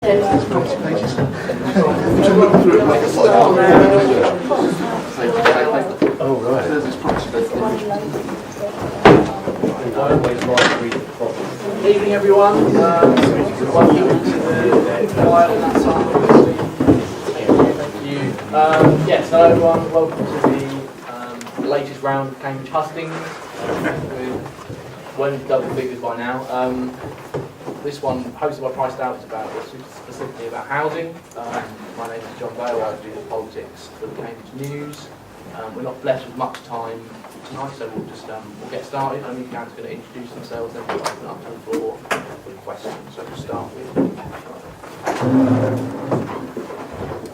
Oh, right. Evening, everyone. Welcome to the choir on that side. Thank you. Yes, hello everyone. Welcome to the latest round of Cambridge Hustings. We're well into double figures by now. This one, hosted by Price Out, is specifically about housing. My name is John Bale. I do the politics for the Cambridge News. We're not blessed with much time tonight, so we'll just we'll get started. Only Karen's going to introduce themselves, then we'll open up to the floor for questions. So we'll start with.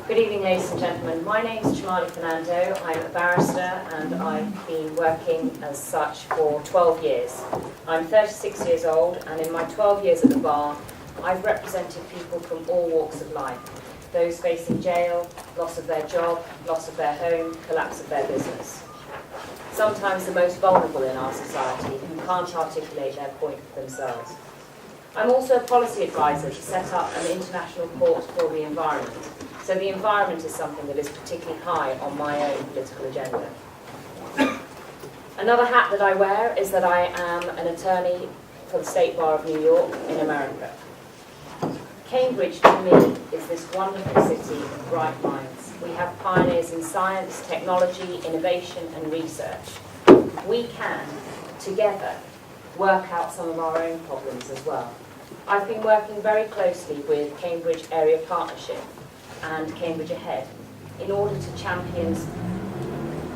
Good evening, ladies and gentlemen. My name is Chamali Fernando. I'm a barrister and I've been working as such for 12 years. I'm 36 years old, and in my 12 years at the bar, I've represented people from all walks of life. Those facing jail, loss of their job, loss of their home, collapse of their business. Sometimes the most vulnerable in our society who can't articulate their point for themselves. I'm also a policy advisor to set up an international court for the environment. So the environment is something that is particularly high on my own political agenda. Another hat that I wear is that I am an attorney for the State Bar of New York in America. Cambridge, to me, is this wonderful city of bright minds. We have pioneers in science, technology, innovation and research. We can, together, work out some of our own problems as well. I've been working very closely with Cambridge Area Partnership and Cambridge Ahead in order to champion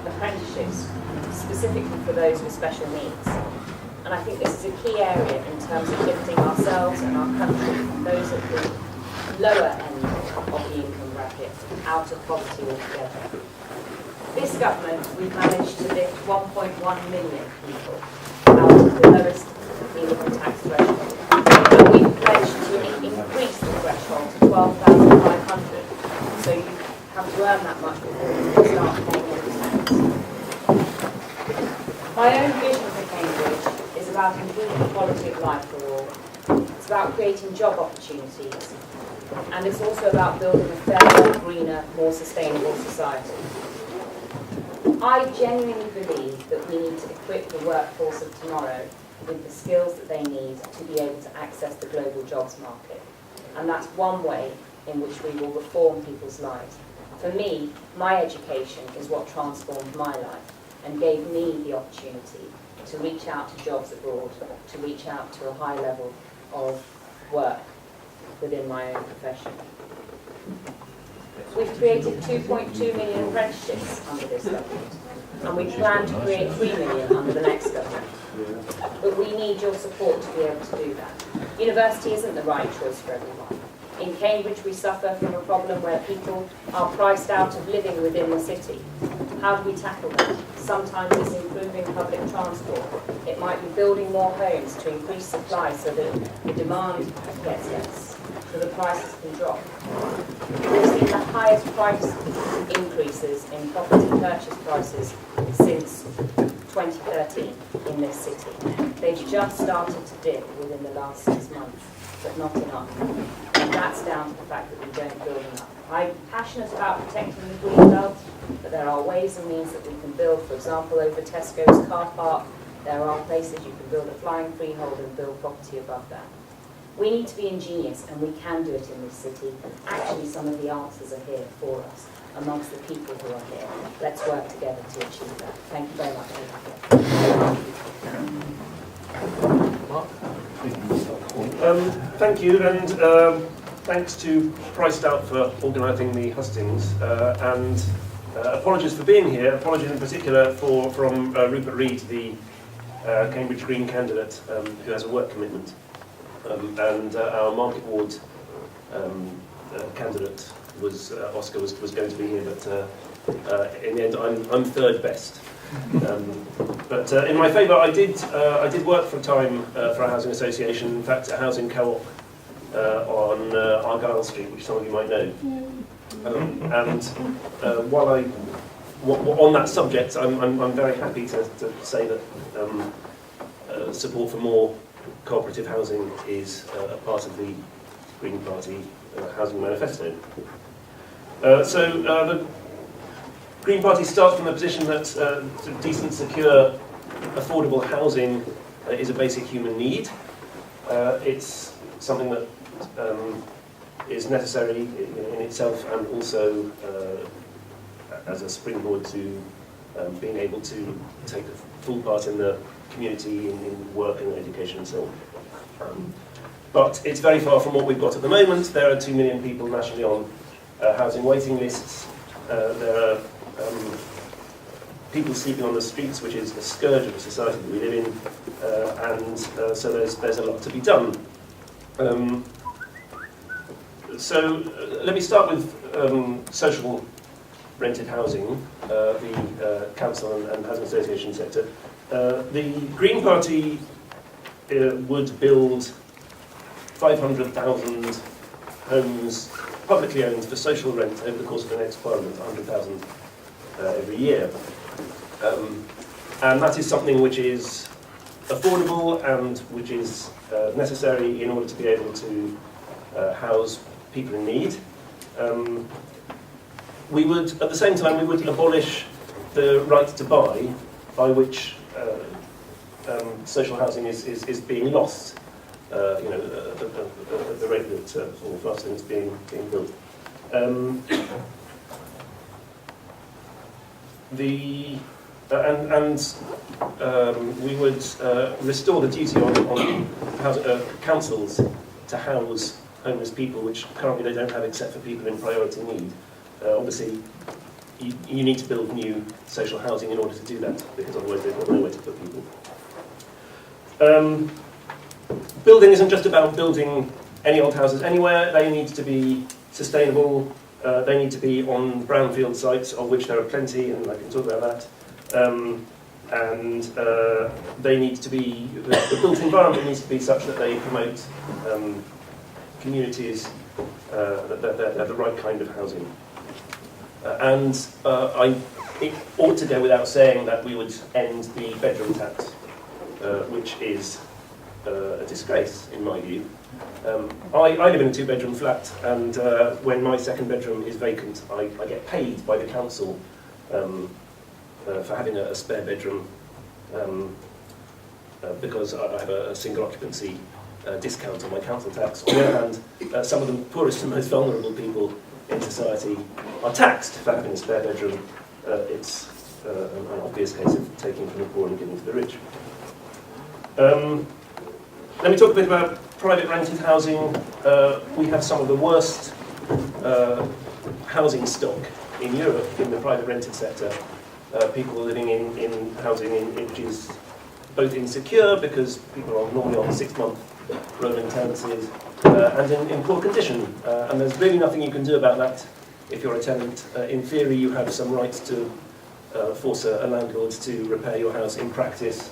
apprenticeships, specifically for those with special needs. And I think this is a key area in terms of lifting ourselves and our country, those at the lower end of the income bracket, out of poverty altogether. This government, we've managed to lift 1.1 million people out of the lowest income tax threshold. And we've pledged to increase the threshold to 12,500. So you have to earn that much before you can start paying any tax. My own vision for Cambridge is about improving the quality of life for all. It's about creating job opportunities. And it's also about building a fairer, greener, more sustainable society. I genuinely believe that we need to equip the workforce of tomorrow with the skills that they need to be able to access the global jobs market. And that's one way in which we will reform people's lives. For me, my education is what transformed my life and gave me the opportunity to reach out to jobs abroad, to reach out to a high level of work within my own profession. We've created 2.2 million apprenticeships under this government, and we plan to create 3 million under the next government. But we need your support to be able to do that. University isn't the right choice for everyone. In Cambridge, we suffer from a problem where people are priced out of living within the city. How do we tackle that? Sometimes it's improving public transport. It might be building more homes to increase supply so that the demand gets less, so the prices can drop. We've seen the highest price increases in property purchase prices since 2013 in this city. They've just started to dip within the last 6 months, but not enough. And that's down to the fact that we don't build enough. I'm passionate about protecting the green belt, but there are ways and means that we can build. For example, over Tesco's car park, there are places you can build a flying freehold and build property above that. We need to be ingenious, and we can do it in this city. Actually, some of the answers are here for us, amongst the people who are here. Let's work together to achieve that. Thank you very much. Thank you, and thanks to Price Out for organising the hustings, and apologies for being here. Apologies in particular from Rupert Reed, the Cambridge Green candidate, who has a work commitment, and our Market Ward candidate Oscar was going to be here, but in the end I'm third best. But in my favour, I did work for a time for a housing association, in fact a housing co-op on Argyle Street, which some of you might know. And while on that subject, I'm very happy to say that support for more cooperative housing is a part of the Green Party Housing Manifesto. The Green Party starts from the position that sort of decent, secure, affordable housing is a basic human need. It's something that is necessary in itself, and also as a springboard to being able to take a full part in the community, in work and education and so on. But it's very far from what we've got at the moment. There are 2 million people nationally on housing waiting lists. There are people sleeping on the streets, which is a scourge of the society that we live in, and so there's a lot to be done. Let me start with social rented housing, the council and housing association sector. The Green Party would build 500,000 homes publicly owned for social rent over the course of the next Parliament, 100,000 every year. And that is something which is affordable and which is necessary in order to be able to house people in need. We would, at the same time, we would abolish the right to buy, by which social housing is being lost. At the rate that faster than it's being built. We would restore the duty on councils to house homeless people, which currently they don't have except for people in priority need. Obviously, you need to build new social housing in order to do that, because otherwise they've got nowhere to put people. Building isn't just about building any old houses anywhere. They need to be sustainable. They need to be on brownfield sites, of which there are plenty, and I can talk about that. They need to be, the built environment needs to be such that they promote communities that have the right kind of housing. It ought to go without saying that we would end the bedroom tax, which is a disgrace, in my view. I live in a 2-bedroom flat, and when my second bedroom is vacant, I get paid by the council for having a spare bedroom, because I have a single occupancy discount on my council tax. On the other hand, some of the poorest and most vulnerable people in society are taxed for having a spare bedroom. It's an obvious case of taking from the poor and giving to the rich. Let me talk a bit about private rented housing. We have some of the worst housing stock in Europe in the private rented sector. People are living in housing which is both insecure, because people are normally on 6-month rolling tenancies, and in poor condition. And there's really nothing you can do about that if you're a tenant. In theory, you have some rights to force a landlord to repair your house. In practice,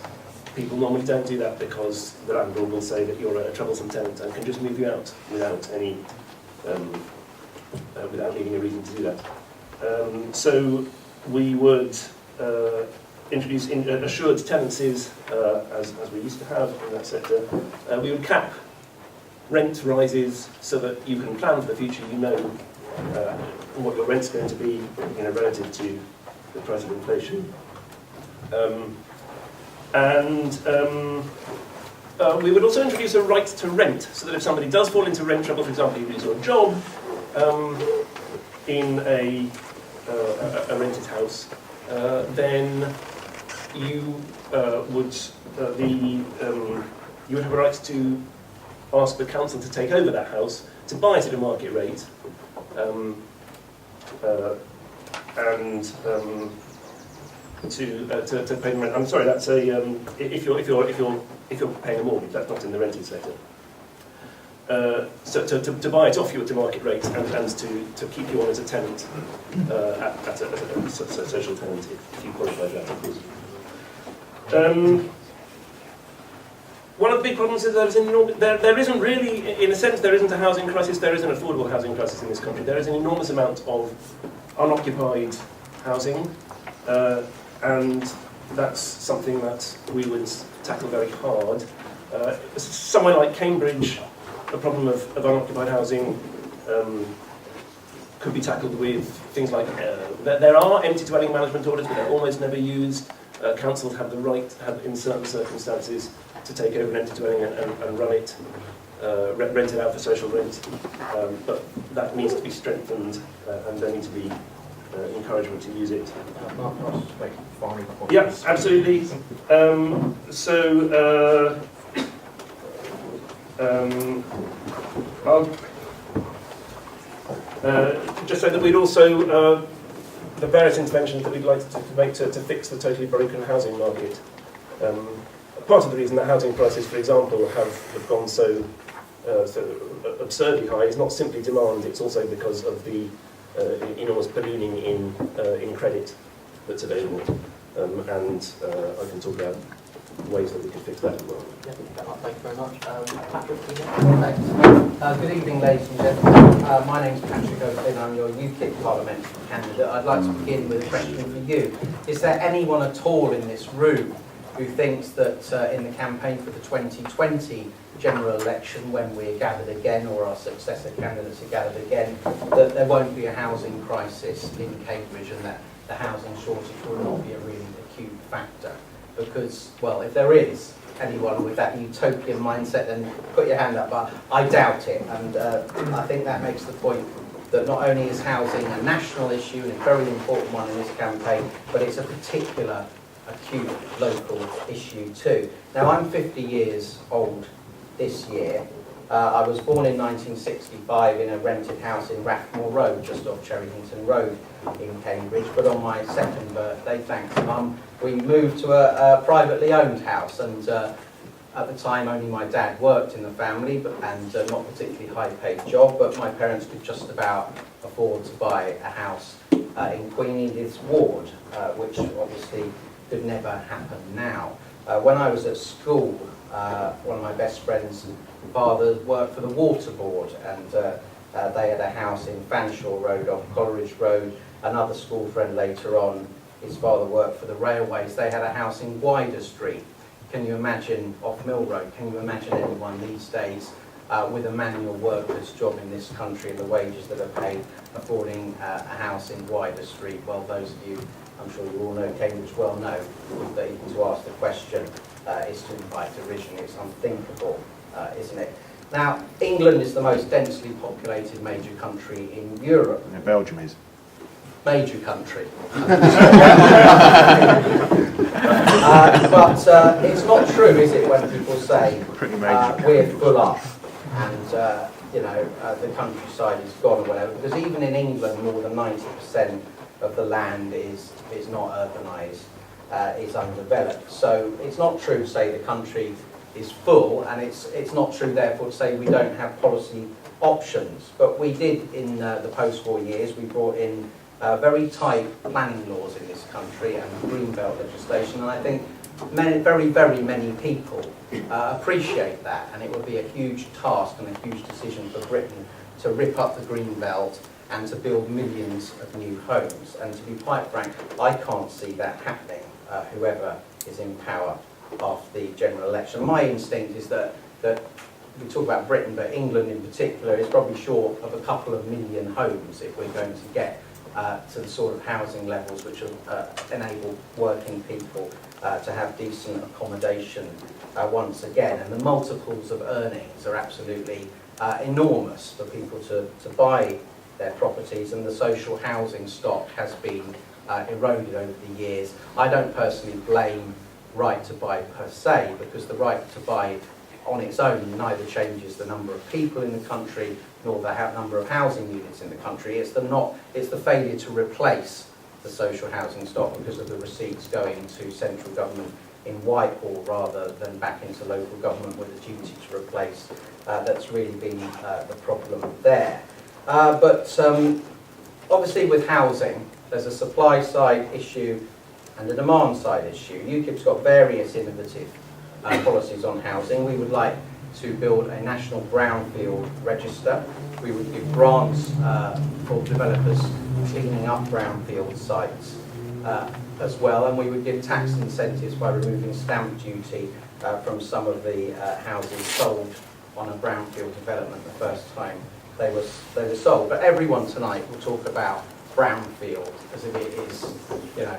people normally don't do that, because the landlord will say that you're a troublesome tenant and can just move you out without any, without needing a reason to do that. So we would introduce assured tenancies, as we used to have in that sector. We would cap rent rises so that you can plan for the future. You know what your rent's going to be, relative to the price of inflation. We would also introduce a right to rent, so that if somebody does fall into rent trouble, for example, you lose your job in a rented house, then you would have a right to ask the council to take over that house, to buy it at a market rate, to pay the rent. I'm sorry, that's if you're paying a mortgage, that's not in the rented sector. So to buy it off you at a market rate, and to keep you on as a tenant, at a social tenant, if you qualify for that, of course. One of the big problems is there isn't really, in a sense, there isn't a housing crisis. There is an affordable housing crisis in this country. There is an enormous amount of unoccupied housing, and that's something that we would tackle very hard. Somewhere like Cambridge, the problem of unoccupied housing could be tackled with things like, there are empty dwelling management orders, but they're almost never used. Councils have the right, in certain circumstances, to take over an empty dwelling and run it, rent it out for social rent. But that needs to be strengthened, and there needs to be encouragement to use it. Mark Ross, make final point. Yeah, absolutely. I'll just say that we'd also, the various interventions that we'd like to make to fix the totally broken housing market. Part of the reason that housing prices, for example, have gone so absurdly high is not simply demand, it's also because of the enormous ballooning in credit that's available. And I can talk about ways that we can fix that as well. Yeah, thank you very much. Patrick, Thanks. Good evening, ladies and gentlemen. My name's Patrick O'Flynn. I'm your UKIP parliamentary candidate. I'd like to begin with a question for you. Is there anyone at all in this room who thinks that in the campaign for the 2020 general election, when we're gathered again, or our successor candidates are gathered again, that there won't be a housing crisis in Cambridge and that the housing shortage will not be a really acute factor? Because, well, if there is anyone with that utopian mindset, then put your hand up, but I doubt it. And I think that makes the point that not only is housing a national issue and a very important one in this campaign, but it's a particular acute local issue too. Now, I'm 50 years old this year. I was born in 1965 in a rented house in Rathmore Road, just off Cherryhington Road in Cambridge. But on my second birthday, thanks Mum, we moved to a privately owned house. And at the time, only my dad worked in the family, and not particularly high-paid job. But my parents could just about afford to buy a house in Queen Edith's ward, which obviously could never happen now. When I was at school, one of my best friends' father worked for the Water Board, and they had a house in Fanshawe Road off Coleridge Road. Another school friend later on, his father worked for the railways. They had a house in Wider Street. Can you imagine, off Mill Road, can you imagine anyone these days with a manual worker's job in this country and the wages that are paid affording a house in Wider Street? Well, those of you, I'm sure you all know Cambridge well know, that even to ask the question is to invite derision. It's unthinkable, isn't it? Now, England is the most densely populated major country in Europe. Yeah, Belgium is. Major country. But it's not true, is it, when people say Pretty major. we're full up and the countryside is gone or whatever, because even in England more than 90% of the land is not urbanised, is undeveloped. So it's not true to say the country is full, and it's not true therefore to say we don't have policy options. But we did in the post-war years. We brought in very tight planning laws in this country and greenbelt legislation, and I think very, very many people appreciate that, and it would be a huge task and a huge decision for Britain to rip up the greenbelt and to build millions of new homes. And to be quite frank, I can't see that happening, whoever is in power after the general election. My instinct is that we talk about Britain, but England in particular is probably short of a couple of million homes if we're going to get to the sort of housing levels which will enable working people to have decent accommodation once again. And the multiples of earnings are absolutely enormous for people to buy their properties, and the social housing stock has been eroded over the years. I don't personally blame right to buy per se, because the right to buy on its own neither changes the number of people in the country nor the number of housing units in the country. It's the failure to replace the social housing stock because of the receipts going to central government in Whitehall rather than back into local government with a duty to replace. That's really been the problem there. But obviously with housing, there's a supply side issue and a demand side issue. UKIP's got various innovative policies on housing. We would like to build a national brownfield register. We would give grants for developers cleaning up brownfield sites as well, and we would give tax incentives by removing stamp duty from some of the houses sold on a brownfield development the first time they were sold. But everyone tonight will talk about brownfield as if it is, you know,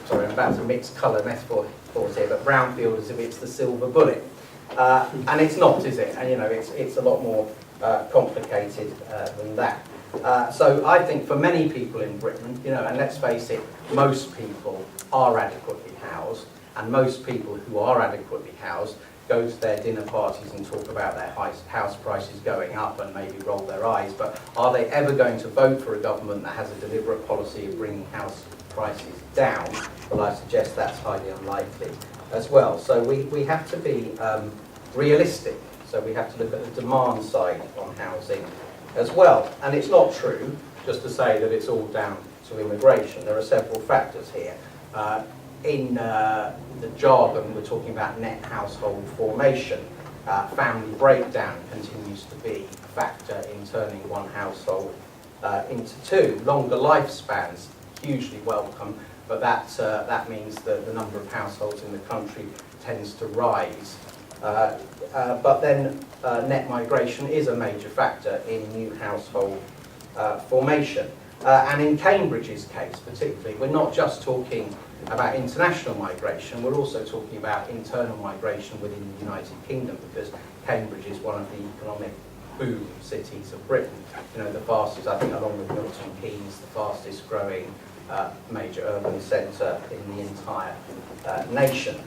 sorry, I'm about to mix colour metaphors here, but brownfield as if it's the silver bullet. And it's not, is it? And, you know, it's a lot more complicated than that. So I think for many people in Britain, you know, and let's face it, most people are adequately housed, and most people who are adequately housed go to their dinner parties and talk about their house prices going up and maybe roll their eyes, but are they ever going to vote for a government that has a deliberate policy of bringing house prices down? Well, I suggest that's highly unlikely as well. So we have to be realistic. So we have to look at the demand side on housing as well. And it's not true just to say that it's all down to immigration. There are several factors here. In the jargon, we're talking about net household formation. Family breakdown continues to be a factor in turning one household into two. Longer lifespans, hugely welcome, but that means that the number of households in the country tends to rise. But then net migration is a major factor in new household formation. And in Cambridge's case particularly, we're not just talking about international migration, we're also talking about internal migration within the United Kingdom, because Cambridge is one of the economic boom cities of Britain. You know, the fastest, I think along with Milton Keynes, the fastest growing major urban centre in the entire nation.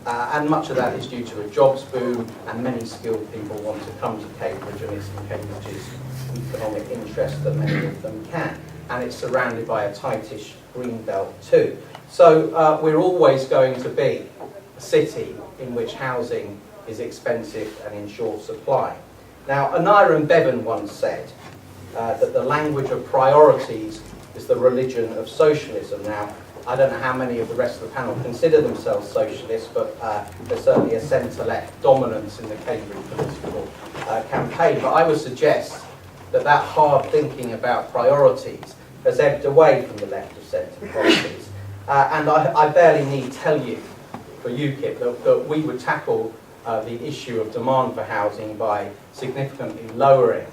And much of that is due to a jobs boom, and many skilled people want to come to Cambridge, and it's in Cambridge's economic interest that many of them can. And it's surrounded by a tightish green belt too. So we're always going to be a city in which housing is expensive and in short supply. Now, Anira Bevan once said that the language of priorities is the religion of socialism. Now, I don't know how many of the rest of the panel consider themselves socialists, but there's certainly a centre-left dominance in the Cambridge political campaign. But I would suggest that that hard thinking about priorities has ebbed away from the left of centre policies. And I barely need tell you, for UKIP, that we would tackle the issue of demand for housing by significantly lowering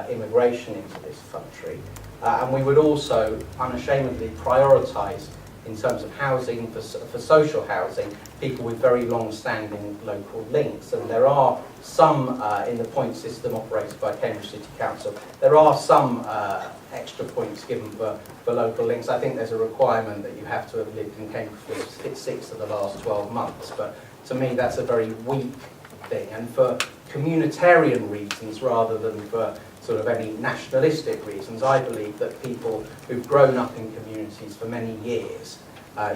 immigration into this country. And we would also unashamedly prioritise, in terms of housing, for social housing, people with very long-standing local links. And there are some, in the point system operated by Cambridge City Council, there are some extra points given for local links. I think there's a requirement that you have to have lived in Cambridge for 6 of the last 12 months. But to me, that's a very weak thing. And for communitarian reasons, rather than for sort of any nationalistic reasons, I believe that people who've grown up in communities for many years,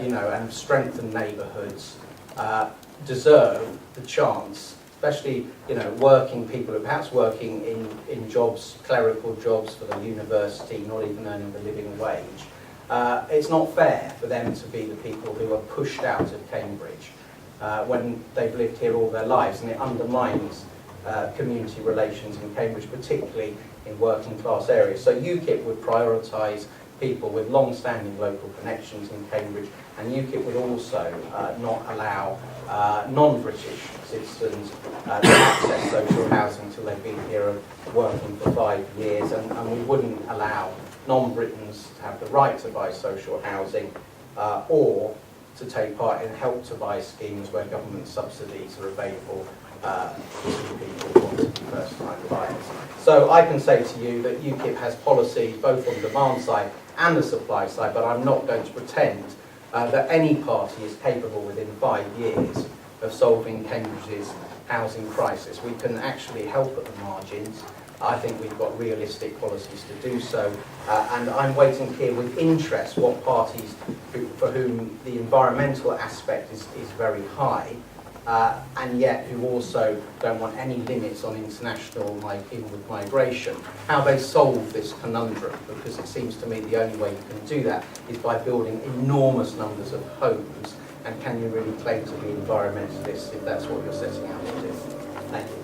you know, and have strengthened neighbourhoods, deserve the chance, especially, you know, working people who are perhaps working in jobs, clerical jobs for the university, not even earning the living wage. It's not fair for them to be the people who are pushed out of Cambridge when they've lived here all their lives, and it undermines community relations in Cambridge, particularly in working class areas. So UKIP would prioritise people with long-standing local connections in Cambridge, and UKIP would also not allow non-British citizens to access social housing until they've been here working for 5 years, and we wouldn't allow non-Britons to have the right to buy social housing or to take part in help to buy schemes where government subsidies are available to people who want to be first-time buyers. So I can say to you that UKIP has policy both on the demand side and the supply side, but I'm not going to pretend that any party is capable within 5 years of solving Cambridge's housing crisis. We can actually help at the margins. I think we've got realistic policies to do so, and I'm waiting to hear with interest what parties for whom the environmental aspect is very high, and yet who also don't want any limits on international inward migration, how they solve this conundrum, because it seems to me the only way you can do that is by building enormous numbers of homes, and can you really claim to be environmentalists if that's what you're setting out to do? Thank you.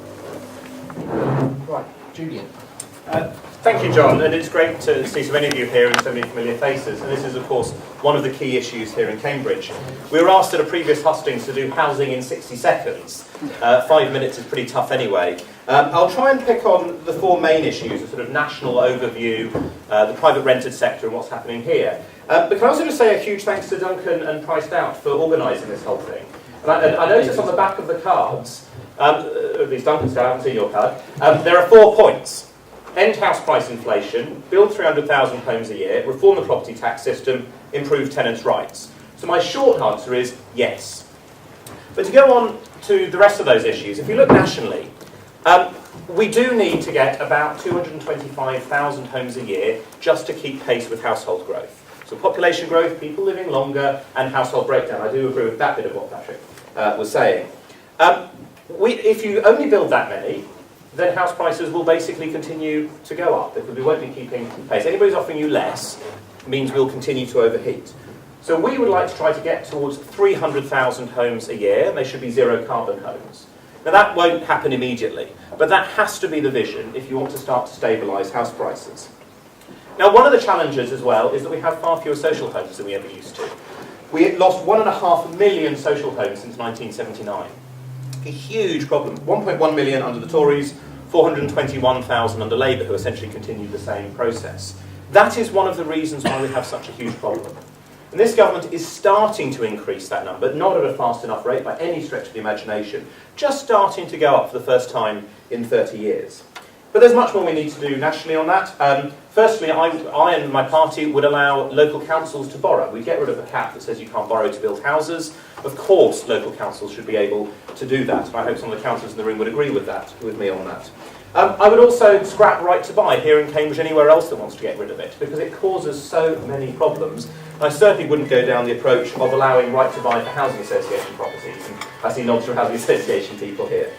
Right, Julian. Thank you, John, and it's great to see so many of you here and so many familiar faces. And this is, of course, one of the key issues here in Cambridge. We were asked at a previous hustings to do housing in 60 seconds. 5 minutes is pretty tough anyway. I'll try and pick on the four main issues, a sort of national overview, the private rented sector and what's happening here. But can I also just say a huge thanks to Duncan and Priced Out for organising this whole thing. And I noticed on the back of the cards, at least Duncan's card, I haven't seen your card, there are 4 points. End house price inflation, build 300,000 homes a year, reform the property tax system, improve tenants' rights. So my short answer is yes. But to go on to the rest of those issues, if you look nationally, we do need to get about 225,000 homes a year just to keep pace with household growth. So population growth, people living longer, and household breakdown. I do agree with that bit of what Patrick was saying. If you only build that many, then house prices will basically continue to go up because we won't be keeping pace. Anybody who's offering you less means we'll continue to overheat. So we would like to try to get towards 300,000 homes a year, and they should be zero carbon homes. Now that won't happen immediately, but that has to be the vision if you want to start to stabilise house prices. Now one of the challenges as well is that we have far fewer social homes than we ever used to. We lost 1.5 million social homes since 1979. A huge problem. 1.1 million under the Tories, 421,000 under Labour, who essentially continued the same process. That is one of the reasons why we have such a huge problem. And this government is starting to increase that number, not at a fast enough rate by any stretch of the imagination, just starting to go up for the first time in 30 years. But there's much more we need to do nationally on that. Firstly, I and my party would allow local councils to borrow. We'd get rid of the cap that says you can't borrow to build houses. Of course, local councils should be able to do that. And I hope some of the councillors in the room would agree with me on that. I would also scrap right to buy here in Cambridge, anywhere else that wants to get rid of it, because it causes so many problems. And I certainly wouldn't go down the approach of allowing right to buy for housing association properties. And I see nods from housing association people here.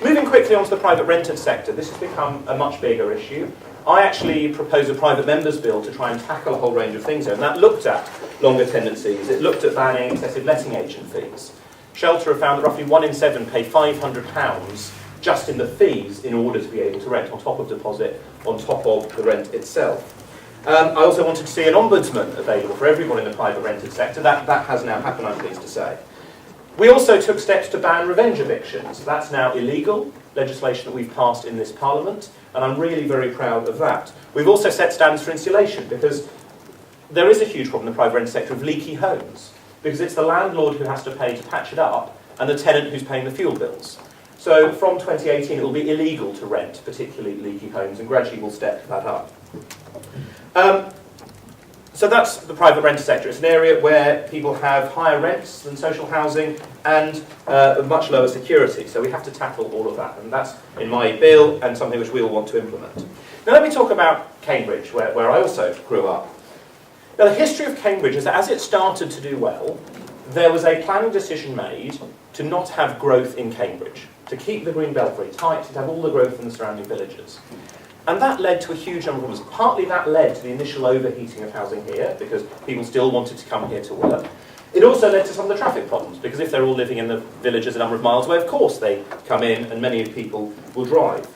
Moving quickly onto the private rented sector, this has become a much bigger issue. I actually proposed a private members bill to try and tackle a whole range of things there, and that looked at longer tenancies, it looked at banning excessive letting agent fees. Shelter have found that roughly 1 in 7 pay £500 just in the fees in order to be able to rent, on top of deposit, on top of the rent itself. I also wanted to see an ombudsman available for everyone in the private rented sector. That has now happened, I'm pleased to say. We also took steps to ban revenge evictions. That's now illegal, legislation that we've passed in this Parliament, and I'm really very proud of that. We've also set standards for insulation, because there is a huge problem in the private rented sector of leaky homes, because it's the landlord who has to pay to patch it up, and the tenant who's paying the fuel bills. So from 2018 it will be illegal to rent particularly leaky homes, and gradually we'll step that up. So that's the private renter sector. It's an area where people have higher rents than social housing and much lower security. So we have to tackle all of that. And that's in my bill and something which we all want to implement. Now let me talk about Cambridge, where I also grew up. Now the history of Cambridge is that as it started to do well, there was a planning decision made to not have growth in Cambridge, to keep the green belt very tight, to have all the growth in the surrounding villages. And that led to a huge number of problems. Partly that led to the initial overheating of housing here, because people still wanted to come here to work. It also led to some of the traffic problems, because if they're all living in the villages a number of miles away, of course they come in and many people will drive.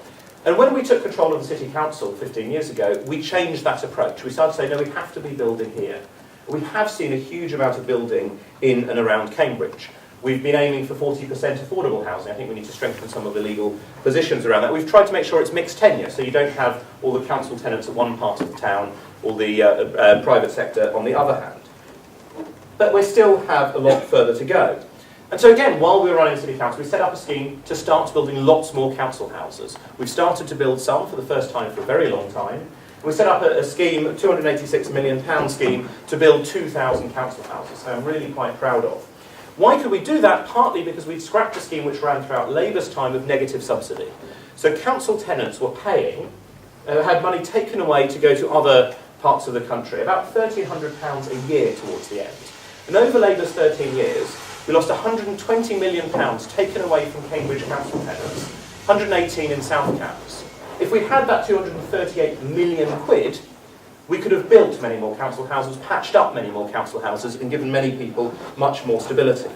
And when we took control of the City Council 15 years ago, we changed that approach. We started to say, no, we have to be building here. We have seen a huge amount of building in and around Cambridge. We've been aiming for 40% affordable housing. I think we need to strengthen some of the legal positions around that. We've tried to make sure it's mixed tenure, so you don't have all the council tenants at one part of the town or the private sector on the other hand. But we still have a lot further to go. And so again, while we were running City Council, we set up a scheme to start building lots more council houses. We've started to build some for the first time for a very long time. We set up a scheme, a £286 million scheme, to build 2,000 council houses, so I'm really quite proud of. Why could we do that? Partly because we'd scrapped a scheme which ran throughout Labour's time of negative subsidy. So council tenants were paying, had money taken away to go to other parts of the country, about £1,300 a year towards the end. And over Labour's 13 years, we lost £120 million taken away from Cambridge council tenants, 118 in South Cambs. If we had that 238 million quid, we could have built many more council houses, patched up many more council houses, and given many people much more stability.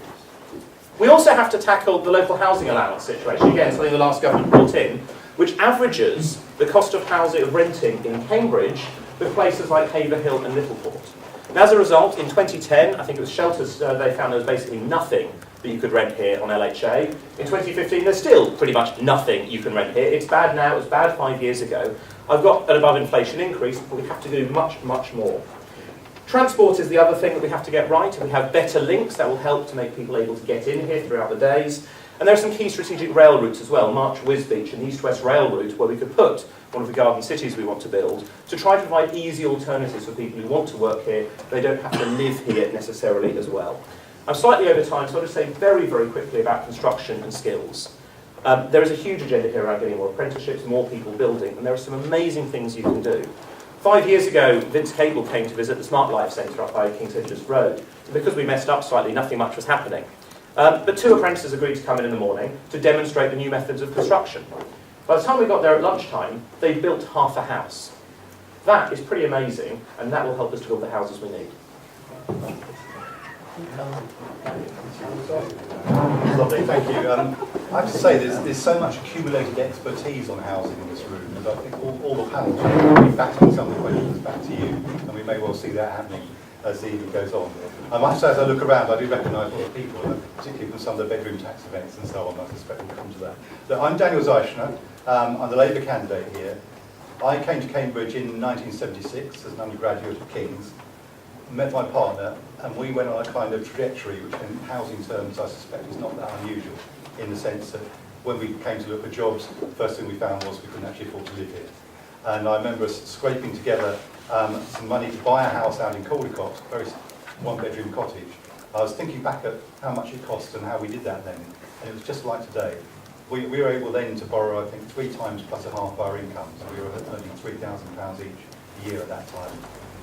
We also have to tackle the local housing allowance situation, again, something the last government brought in, which averages the cost of housing, of renting in Cambridge with places like Haverhill and Littleport. And as a result, in 2010, I think it was Shelter's survey found there was basically nothing that you could rent here on LHA. In 2015, there's still pretty much nothing you can rent here. It's bad now, it was bad 5 years ago. I've got an above inflation increase, but we have to do much, much more. Transport is the other thing that we have to get right. We have better links that will help to make people able to get in here throughout the days. And there are some key strategic rail routes as well, March Wisbeach and the East-West Rail Route, where we could put one of the garden cities we want to build, to try to provide easy alternatives for people who want to work here. They don't have to live here necessarily as well. I'm slightly over time, so I'll just say very, very quickly about construction and skills. There is a huge agenda here around getting more apprenticeships, more people building, and there are some amazing things you can do. 5 years ago, Vince Cable came to visit the Smart Life Centre up by King's Hedges Road. And because we messed up slightly, nothing much was happening. But 2 apprentices agreed to come in the morning to demonstrate the new methods of construction. By the time we got there at lunchtime, they built half a house. That is pretty amazing, and that will help us to build the houses we need. Lovely, thank you. I have to say, there's so much accumulated expertise on housing in this room, and I think all the panels will be backing some of the questions back to you, and we may well see that happening as the evening goes on. I must say, as I look around, I do recognise a lot of people, particularly from some of the bedroom tax events and so on. I suspect we'll come to that. So I'm Daniel Zeichner. I'm the Labour candidate here. I came to Cambridge in 1976 as an undergraduate at King's, met my partner, and we went on a kind of trajectory, which in housing terms I suspect is not that unusual, in the sense that when we came to look for jobs, the first thing we found was we couldn't actually afford to live here. And I remember us scraping together some money to buy a house out in Caldecott, a very one-bedroom cottage. I was thinking back at how much it cost and how we did that then, and it was just like today. We were able then to borrow, I think, 3 times plus a half our income, so we were earning £3,000 each a year at that time.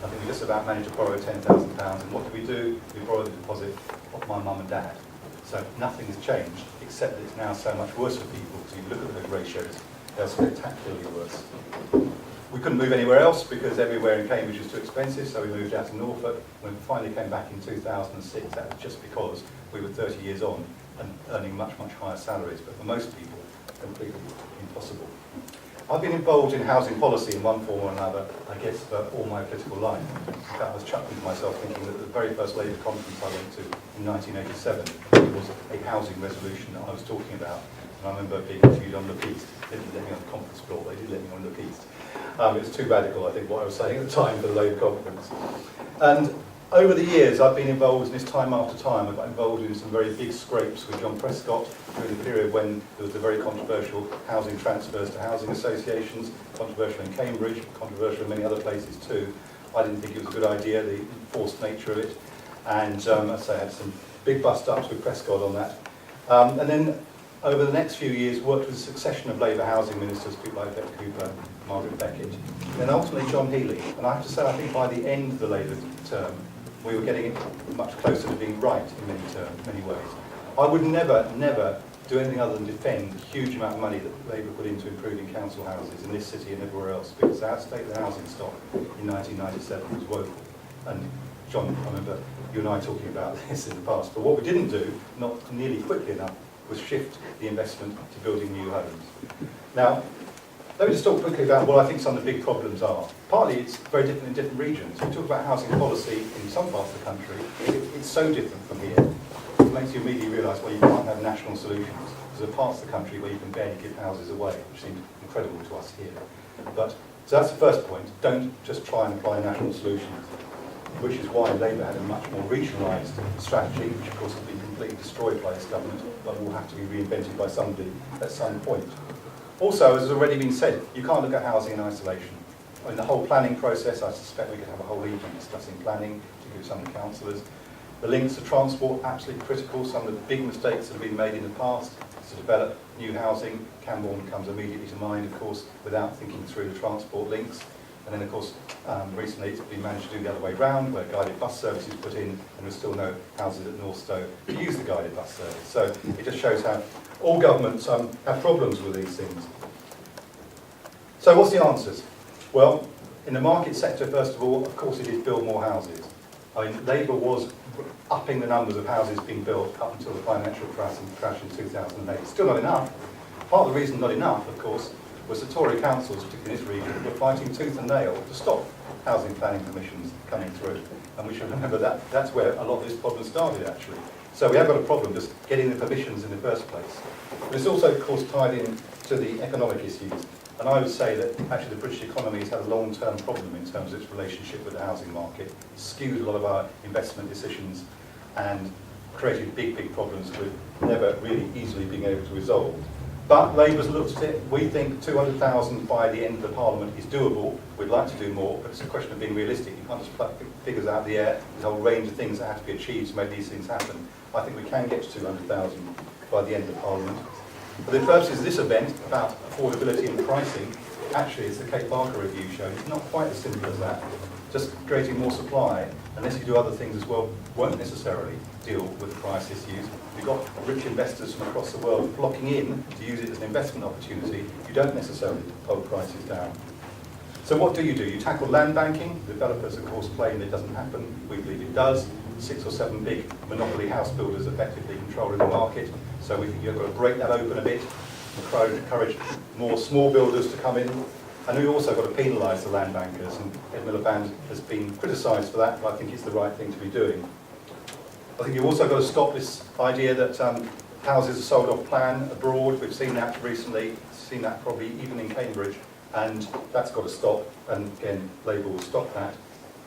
I think we just about managed to borrow £10,000, and what did we do? We borrowed the deposit of my mum and dad. So nothing has changed, except that it's now so much worse for people. So you look at the ratios, they're spectacularly worse. We couldn't move anywhere else because everywhere in Cambridge was too expensive, so we moved out to Norfolk. When we finally came back in 2006, that was just because we were 30 years on and earning much, much higher salaries, but for most people, completely impossible. I've been involved in housing policy in one form or another, I guess, for all my political life. In fact, I was chuckling to myself thinking that the very first Labour conference I went to in 1987 was a housing resolution that I was talking about. And I remember being interviewed on Look East. They didn't let me on the conference floor, they did let me on Look East. It was too radical, I think, what I was saying at the time for the Labour conference. And over the years, I've been involved in this time after time. I got involved in some very big scrapes with John Prescott during the period when there was the very controversial housing transfers to housing associations, controversial in Cambridge, controversial in many other places too. I didn't think it was a good idea, the enforced nature of it. And as I say, I had some big bust-ups with Prescott on that. And then over the next few years, worked with a succession of Labour housing ministers, people like Beck Cooper, Margaret Beckett, and then ultimately John Healey. And I have to say, I think by the end of the Labour term, we were getting it much closer to being right in many ways. I would never do anything other than defend the huge amount of money that Labour put into improving council houses in this city and everywhere else, because our state of the housing stock in 1997 was woeful. And John, I remember you and I talking about this in the past, but what we didn't do, not nearly quickly enough, was shift the investment to building new homes. Now, let me just talk quickly about what I think some of the big problems are. Partly it's very different in different regions. We talk about housing policy in some parts of the country. It's so different from here. It makes you immediately realise, well, you can't have national solutions. There's parts of the country where you can barely give houses away, which seems incredible to us here. So that's the first point. Don't just try and apply national solutions, which is why Labour had a much more regionalised strategy, which of course has been completely destroyed by this government, but will have to be reinvented by somebody at some point. Also, as has already been said, you can't look at housing in isolation. In the whole planning process, I suspect we could have a whole evening discussing planning, particularly with some of the councillors. The links to transport, absolutely critical. Some of the big mistakes that have been made in the past to develop new housing. Camborne comes immediately to mind, of course, without thinking through the transport links. And then, of course, recently it's been managed to do the other way round, where guided bus service is put in, and there's still no houses at Northstowe to use the guided bus service. So it just shows how all governments have problems with these things. So what's the answers? Well, in the market sector, first of all, of course it is build more houses. I mean, Labour was upping the numbers of houses being built up until the financial crash in 2008. Still not enough. Part of the reason not enough, of course, was the Tory councils, particularly in this region, were fighting tooth and nail to stop housing planning permissions coming through. And we should remember that that's where a lot of this problem started, actually. So we have got a problem just getting the permissions in the first place. But it's also, of course, tied in to the economic issues. And I would say that actually the British economy has had a long-term problem in terms of its relationship with the housing market, skewed a lot of our investment decisions and created big, big problems that we're never really easily being able to resolve. But Labour's looked at it. We think 200,000 by the end of the Parliament is doable. We'd like to do more, but it's a question of being realistic. You can't just pluck figures out of the air. There's a whole range of things that have to be achieved to make these things happen. I think we can get to 200,000 by the end of Parliament. For the purposes of this event about affordability and pricing, actually, as the Kate Barker review showed, it's not quite as simple as that. Just creating more supply, unless you do other things as well, won't necessarily deal with the price issues. You've got rich investors from across the world flocking in to use it as an investment opportunity. You don't necessarily hold prices down. So what do? You tackle land banking. Developers, of course, claim it doesn't happen. We believe it does. 6 or 7 big monopoly house builders effectively controlling the market. So we think you've got to break that open a bit, encourage more small builders to come in. And we've also got to penalise the land bankers, and Ed Miliband has been criticised for that, but I think it's the right thing to be doing. I think you've also got to stop this idea that houses are sold off plan abroad. We've seen that recently, seen that probably even in Cambridge, and that's got to stop, and again, Labour will stop that.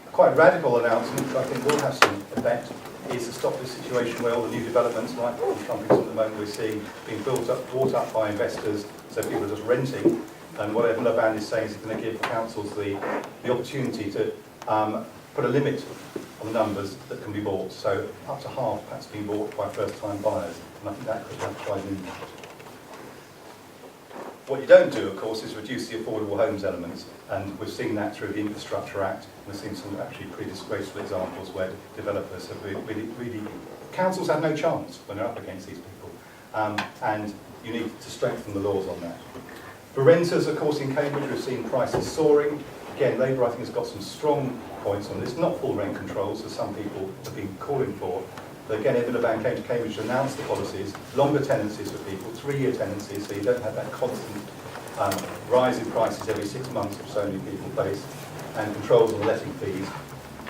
A quite radical announcement, which I think will have some effect, is to stop this situation where all the new developments, like the trumpets at the moment we're seeing, being bought up by investors, so people are just renting. And what Ed Miliband is saying is it's going to give councils the opportunity to put a limit on the numbers that can be bought. So up to half perhaps being bought by first-time buyers. And I think that could have quite an impact. What you don't do, of course, is reduce the affordable homes elements. And we've seen that through the Infrastructure Act. We've seen some actually pretty disgraceful examples where developers have really councils have no chance when they're up against these people. And you need to strengthen the laws on that. For renters, of course, in Cambridge, we've seen prices soaring. Again, Labour, I think, has got some strong points on this. Not full rent controls, as some people have been calling for. But again, Ed Miliband came to Cambridge to announce the policies. Longer tenancies for people, 3-year tenancies, so you don't have that constant rise in prices every 6 months, which so many people face, and controls on letting fees.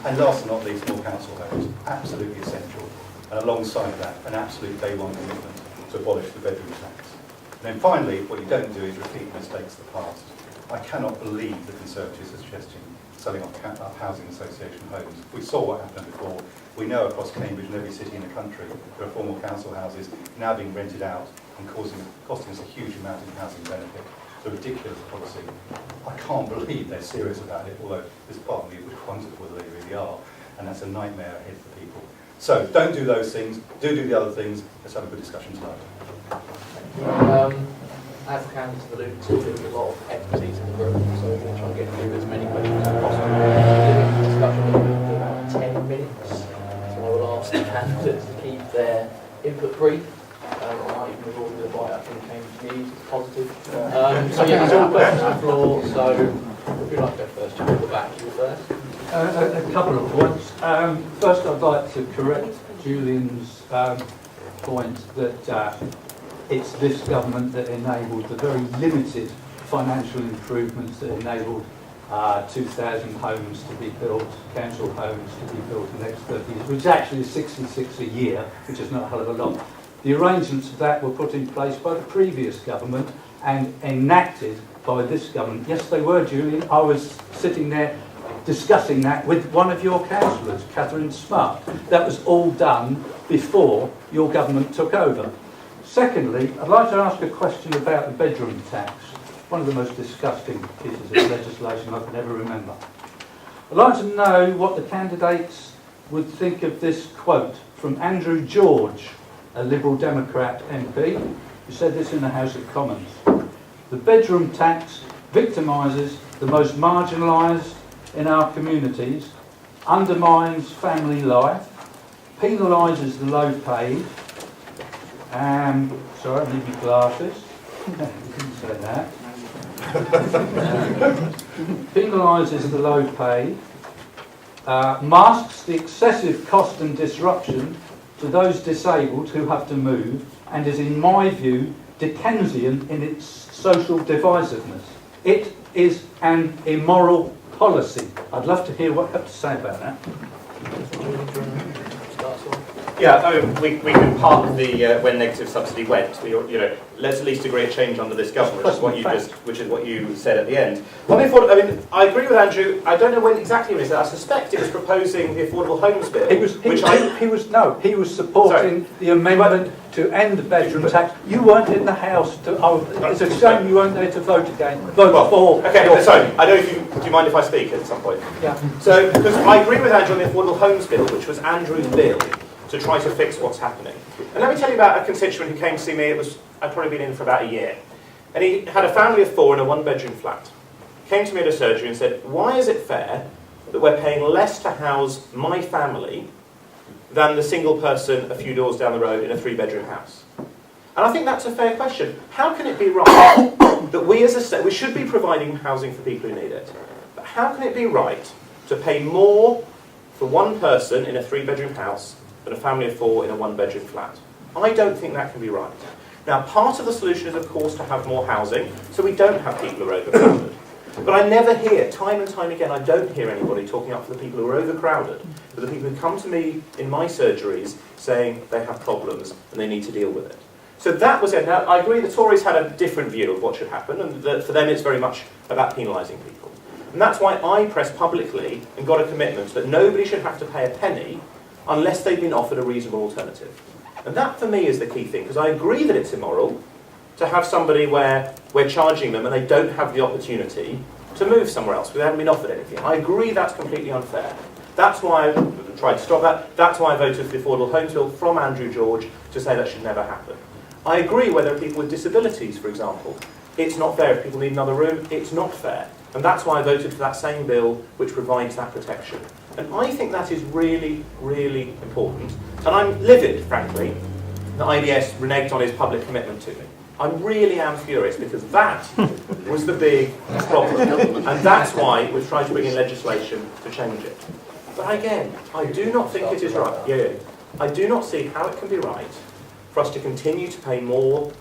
And last but not least, more council homes. Absolutely essential. And alongside that, an absolute day-one commitment to abolish the bedroom tax. And then finally, what you don't do is repeat mistakes of the past. I cannot believe the Conservatives are suggesting selling off housing association homes. We saw what happened before. We know across Cambridge and every city in the country there are former council houses now being rented out and costing us a huge amount in housing benefit. It's a ridiculous policy. I can't believe they're serious about it, although there's part of me which wonders whether they really are, and that's a nightmare ahead for people. So don't do those things, do the other things. Let's have a good discussion tonight. As Candice alluded to, there's a lot of expertise in the group, so we're going to try and get through as many questions as possible. The discussion will be about 10 minutes, so I will ask the candidates to keep their input brief. I might even move on to the write-up in Cambridge News, it's positive. So yeah, there's all questions on the floor, so if you'd like to go first, you go back, you first. A couple of points. First, I'd like to correct Julian's point that it's this government that enabled the very limited financial improvements that enabled 2,000 homes to be built, council homes to be built in the next 30 years, which is actually 66 a year, which is not a hell of a lot. The arrangements of that were put in place by the previous government and enacted by this government. Yes, they were, Julian. I was sitting there discussing that with one of your councillors, Catherine Smart. That was all done before your government took over. Secondly, I'd like to ask a question about the bedroom tax, one of the most disgusting pieces of legislation I can ever remember. I'd like to know what the candidates would think of this quote from Andrew George, a Liberal Democrat MP, who said this in the House of Commons. The bedroom tax victimises the most marginalised in our communities, undermines family life, penalises the low paid, sorry, I need my glasses. You didn't say that. Penalises the low paid, masks the excessive cost and disruption to those disabled who have to move, and is, in my view, Dickensian in its social divisiveness. It is an immoral policy. I'd love to hear what you have to say about that. Yeah, I mean, we can park the when negative subsidy went. Let's at least agree a change under this government, which is what you said at the end. I agree with Andrew. I don't know when exactly it said. I suspect it was proposing the Affordable Homes Bill. He was supporting the amendment to end the bedroom tax. You weren't in the House. It's a shame you weren't there to vote again. Vote for. Okay, sorry. I don't know if you. Do you mind if I speak at some point? Yeah. So, because I agree with Andrew on the Affordable Homes Bill, which was Andrew's bill to try to fix what's happening. And let me tell you about a constituent who came to see me. I'd probably been in for about a year. And he had a family of 4 in a 1-bedroom flat. Came to me at a surgery and said, why is it fair that we're paying less to house my family than the single person a few doors down the road in a 3-bedroom house? And I think that's a fair question. How can it be right that we as a state, we should be providing housing for people who need it, but how can it be right to pay more for one person in a 3-bedroom house than a family of 4 in a 1-bedroom flat? I don't think that can be right. Now, part of the solution is, of course, to have more housing, so we don't have people who are overcrowded. But I never hear, time and time again, I don't hear anybody talking up for the people who are overcrowded, but the people who come to me in my surgeries saying they have problems and they need to deal with it. So that was it. Now, I agree the Tories had a different view of what should happen, and that for them it's very much about penalising people. And that's why I pressed publicly and got a commitment that nobody should have to pay a penny unless they've been offered a reasonable alternative. And that, for me, is the key thing, because I agree that it's immoral to have somebody where we're charging them and they don't have the opportunity to move somewhere else, because they haven't been offered anything. I agree that's completely unfair. That's why I tried to stop that. That's why I voted for the Affordable Homes Bill from Andrew George to say that should never happen. I agree where there are people with disabilities, for example. It's not fair if people need another room. It's not fair. And that's why I voted for that same bill which provides that protection. And I think that is really, really important. And I'm livid, frankly, that IDS reneged on his public commitment to me. I really am furious, because that was the big problem. And that's why we've tried to bring in legislation to change it. But again, I do not think it is right. I do not see how it can be right for us to continue to pay more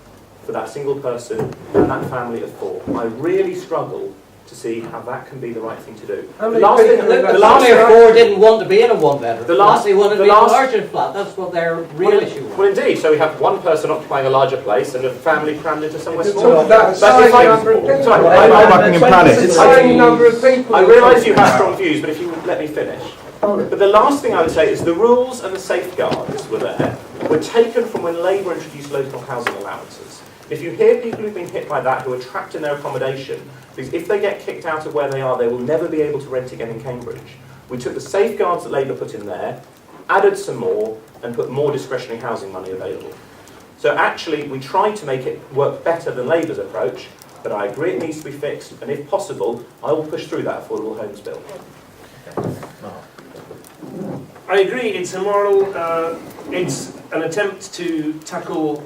for that single person than that family of 4. I really struggle to see how that can be the right thing to do. The family of 4 didn't want to be in a 1-bedroom flat. They wanted to be in a larger flat. That's what their real issue was. Well, indeed. So we have one person occupying a larger place and a family crammed into somewhere smaller. It's the number of people. I realise you have strong views, but if you would let me finish. But the last thing I would say is the rules and the safeguards were taken from when Labour introduced local housing allowances. If you hear people who've been hit by that who are trapped in their accommodation, because if they get kicked out of where they are, they will never be able to rent again in Cambridge. We took the safeguards that Labour put in there, added some more, and put more discretionary housing money available. So actually, we tried to make it work better than Labour's approach, but I agree it needs to be fixed, and if possible, I will push through that Affordable Homes Bill. I agree, it's immoral. It's an attempt to tackle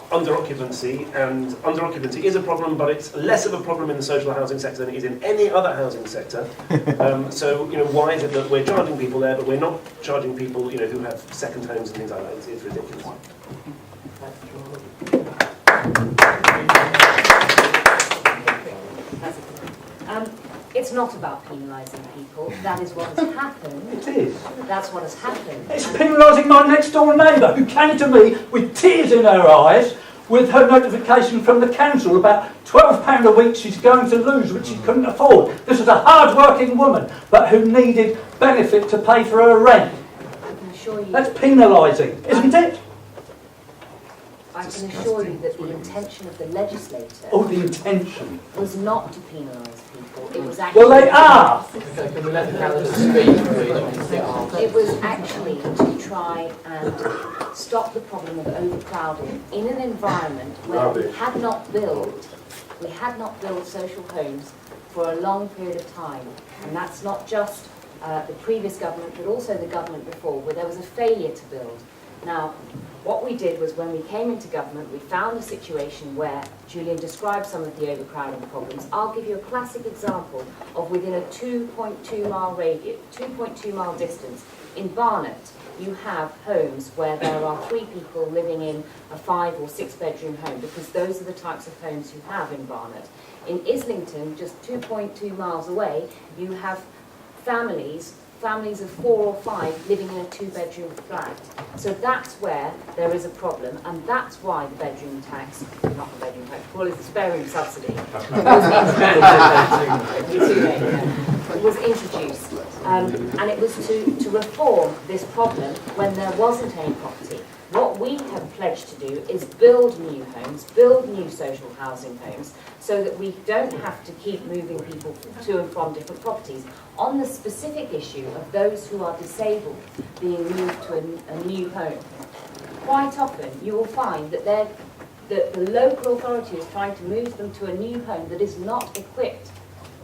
under-occupancy, and under-occupancy is a problem, but it's less of a problem in the social housing sector than it is in any other housing sector. So, why is it that we're charging people there, but we're not charging people, who have second homes and things like that? It's ridiculous. It's not about penalising people. That is what has happened. It is. That's what has happened. It's penalising my next door neighbour who came to me with tears in her eyes with her notification from the council about £12 a week she's going to lose, which she couldn't afford. This was a hard-working woman, but who needed benefit to pay for her rent. I can assure you. That's penalising, isn't it? I can assure you that the intention of the legislator Oh, the intention. was not to penalise people. It was actually. Well, they are. Can we let the candidates speak, please? It was actually to try and stop the problem of overcrowding in an environment where we had not built social homes for a long period of time. And that's not just the previous government, but also the government before, where there was a failure to build. Now, what we did was, when we came into government, we found a situation where Julian described some of the overcrowding problems. I'll give you a classic example of within a 2.2 mile radius, 2.2 mile distance in Barnet. you have homes where there are 3 people living in a 5 or 6 bedroom home, because those are the types of homes you have in Barnet. In Islington, just 2.2 miles away, you have families of 4 or 5 living in a 2-bedroom flat. So that's where there is a problem, and that's why the bedroom tax, not the bedroom tax, call it the spare room subsidy, was introduced. And it was to reform this problem when there wasn't any property. What we have pledged to do is build new homes, build new social housing homes, so that we don't have to keep moving people to and from different properties. On the specific issue of those who are disabled being moved to a new home, quite often you will find that the local authority is trying to move them to a new home that is not equipped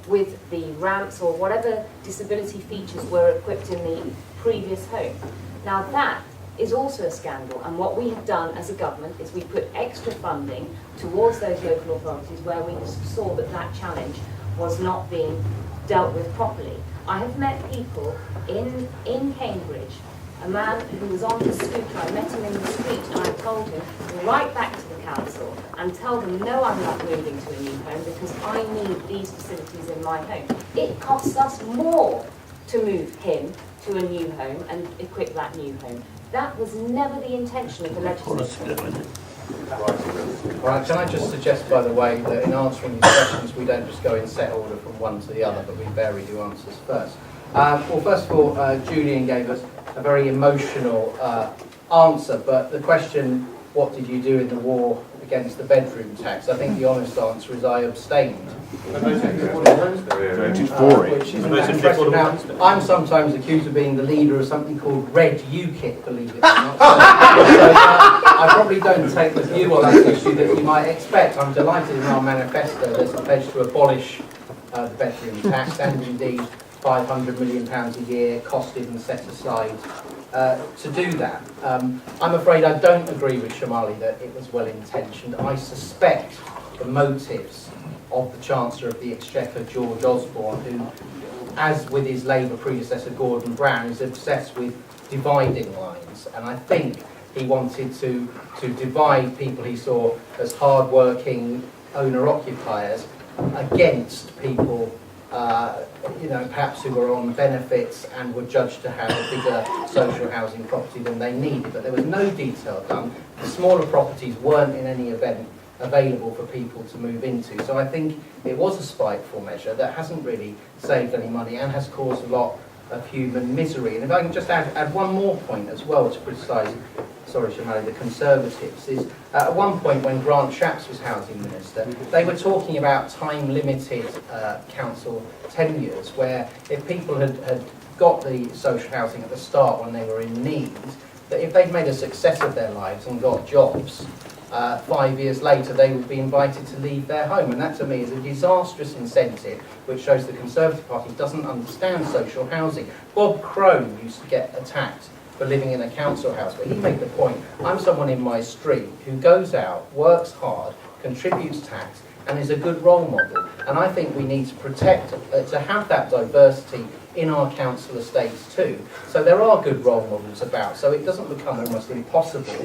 with the ramps or whatever disability features were equipped in the previous home. Now that is also a scandal, and what we have done as a government is we put extra funding towards those local authorities where we saw that that challenge was not being dealt with properly. I have met people in Cambridge, a man who was on the scooter, I met him in the street and I told him, write back to the council and tell them, no, I'm not moving to a new home because I need these facilities in my home. It costs us more to move him to a new home and equip that new home. That was never the intention of the legislature. Right, can I just suggest, by the way, that in answering these questions, we don't just go in set order from one to the other, but we vary the answers first. Well, first of all, Julian gave us a very emotional answer, but the question, what did you do in the war against the bedroom tax? I think the honest answer is I abstained. Voted for it. Which is a question. Now, I'm sometimes accused of being the leader of something called Red UKIP, believe it or not. So, I probably don't take the view on that issue that you might expect. I'm delighted in our manifesto there's a pledge to abolish the bedroom tax, and indeed £500 million a year costed and set aside to do that. I'm afraid I don't agree with Shamali that it was well intentioned. I suspect the motives of the Chancellor of the Exchequer, George Osborne, who, as with his Labour predecessor Gordon Brown, is obsessed with dividing lines. And I think he wanted to divide people he saw as hard-working owner-occupiers against people perhaps who were on benefits and were judged to have a bigger social housing property than they needed. But there was no detail done. The smaller properties weren't in any event available for people to move into. So I think it was a spiteful measure that hasn't really saved any money and has caused a lot of human misery. And if I can just add one more point as well to criticise, sorry Shamali, the Conservatives, is at one point when Grant Shapps was Housing Minister, they were talking about time-limited council tenures, where if people had got the social housing at the start when they were in need, that if they'd made a success of their lives and got jobs, 5 years later they would be invited to leave their home. And that to me is a disastrous incentive which shows the Conservative Party doesn't understand social housing. Bob Crone used to get attacked for living in a council house, but he made the point, I'm someone in my street who goes out, works hard, contributes tax and is a good role model. And I think we need to protect, to have that diversity in our council estates too. So there are good role models about, so it doesn't become almost impossible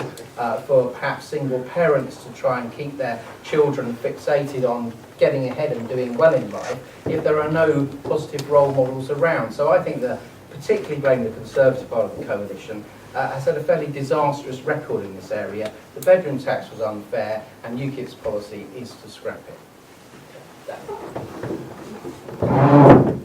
for perhaps single parents to try and keep their children fixated on getting ahead and doing well in life if there are no positive role models around. So I think that particularly blame the Conservative part of the coalition, has had a fairly disastrous record in this area. The bedroom tax was unfair and UKIP's policy is to scrap it.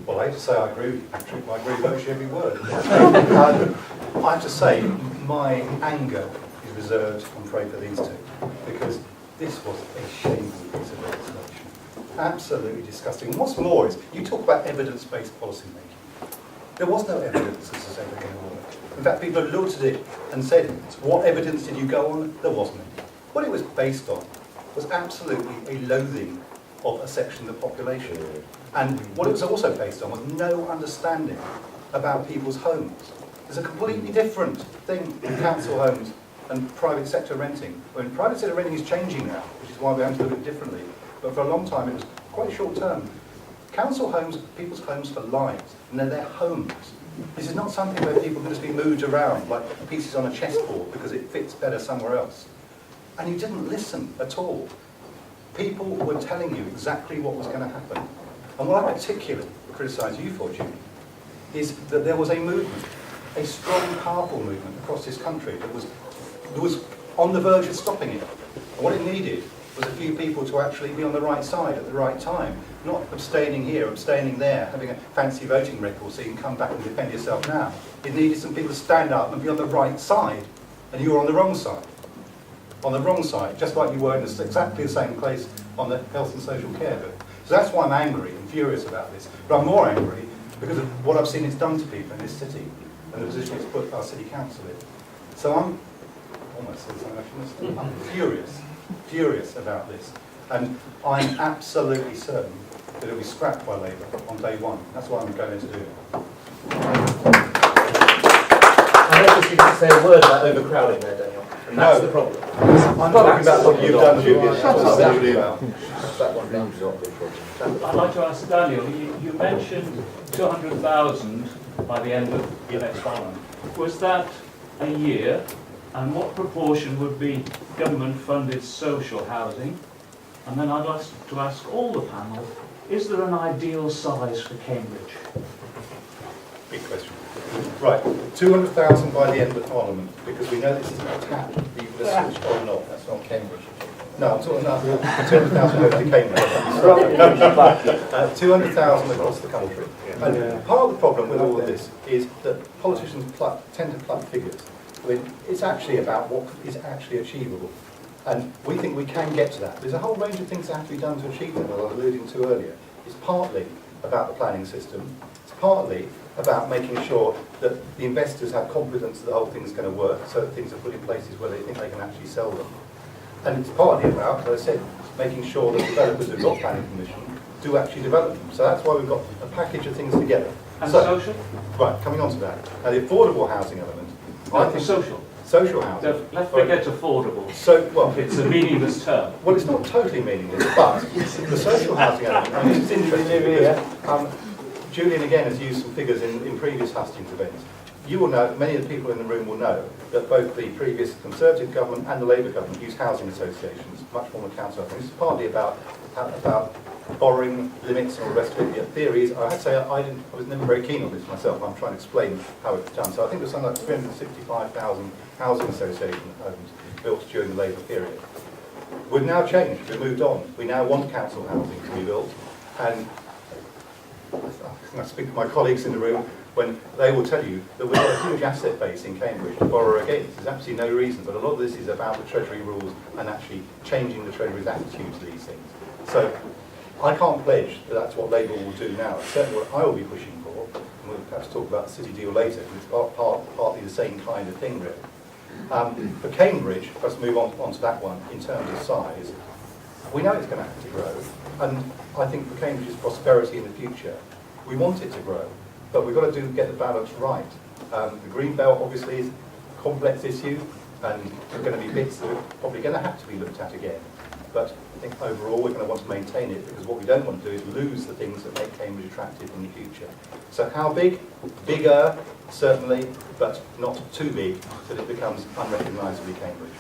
Well, I hate to say I agree with you, Patrick, but I agree with virtually every word. I have to say, my anger is reserved, I'm afraid, for these two, because this was a shameful piece of legislation. Absolutely disgusting. And what's more is, you talk about evidence-based policy making. There was no evidence this is ever going to work. In fact, people have looked at it and said, what evidence did you go on? There wasn't any. What it was based on was absolutely a loathing of a section of the population. And what it was also based on was no understanding about people's homes. There's a completely different thing in council homes and private sector renting. When private sector renting is changing now, which is why we're having to look at it differently. But for a long time, it was quite short term. Council homes are people's homes for lives, and they're their homes. This is not something where people can just be moved around like pieces on a chessboard because it fits better somewhere else. And you didn't listen at all. People were telling you exactly what was going to happen. And what I particularly criticise you for, Julie, is that there was a movement, a strong, powerful movement across this country that was on the verge of stopping it. And what it needed was a few people to actually be on the right side at the right time, not abstaining here, abstaining there, having a fancy voting record so you can come back and defend yourself now. It needed some people to stand up and be on the right side, and you were on the wrong side. On the wrong side, just like you were in exactly the same place on the health and social care bill. So that's why I'm angry and furious about this. But I'm more angry because of what I've seen it's done to people in this city and the position it's put our city council in. So I'm almost I'm furious about this. And I'm absolutely certain that it'll be scrapped by Labour on day one. That's what I'm going to do. I noticed you didn't say a word about overcrowding there, Daniel. And that's the problem. I'm talking about what you've done, Julian. I'd like to ask Daniel, you mentioned 200,000 by the end of the next parliament. Was that a year? And what proportion would be government-funded social housing? And then I'd like to ask all the panel, is there an ideal size for Cambridge? Big question. Right, 200,000 by the end of Parliament, because we know this is a tap, either switched on or not. That's not Cambridge. No, I'm talking about 200,000 over to Cambridge. 200,000 across the country. And part of the problem with all of this is that politicians tend to pluck figures. I mean, it's actually about what is actually achievable. And we think we can get to that. There's a whole range of things that have to be done to achieve that, as I was alluding to earlier. It's partly about the planning system. It's partly about making sure that the investors have confidence that the whole thing's going to work, so that things are put in places where they think they can actually sell them. And it's partly about, as I said, making sure that developers who've got planning permission do actually develop them. So that's why we've got a package of things together. And social? Right, coming on to that. Now, the affordable housing element. I think social. Social housing. Let's forget affordable. So, well, it's a meaningless term. Well, it's not totally meaningless, but the social housing element, I mean, it's interesting because Julian again has used some figures in previous Hustings events. You will know, many of the people in the room will know, that both the previous Conservative government and the Labour government use housing associations, much more than council. This is partly about borrowing limits and all the rest of it. The theory is, I have to say, I was never very keen on this myself. I'm trying to explain how it's done. So I think there's something like 365,000 housing association homes built during the Labour period. We've now changed, we've moved on. We now want council housing to be built. And I speak to my colleagues in the room when they will tell you that we've got a huge asset base in Cambridge to borrow against. There's absolutely no reason, but a lot of this is about the Treasury rules and actually changing the Treasury's attitude to these things. So I can't pledge that that's what Labour will do now. It's certainly what I will be pushing for, and we'll perhaps talk about the city deal later, because it's partly the same kind of thing, really. For Cambridge, let's move on to that one in terms of size. We know it's going to have to grow, and I think for Cambridge's prosperity in the future, we want it to grow, but we've got to get the balance right. The green belt obviously is a complex issue, and there are going to be bits that are probably going to have to be looked at again. But I think overall we're going to want to maintain it, because what we don't want to do is lose the things that make Cambridge attractive in the future. So how big? Bigger, certainly, but not too big that it becomes unrecognisably Cambridge.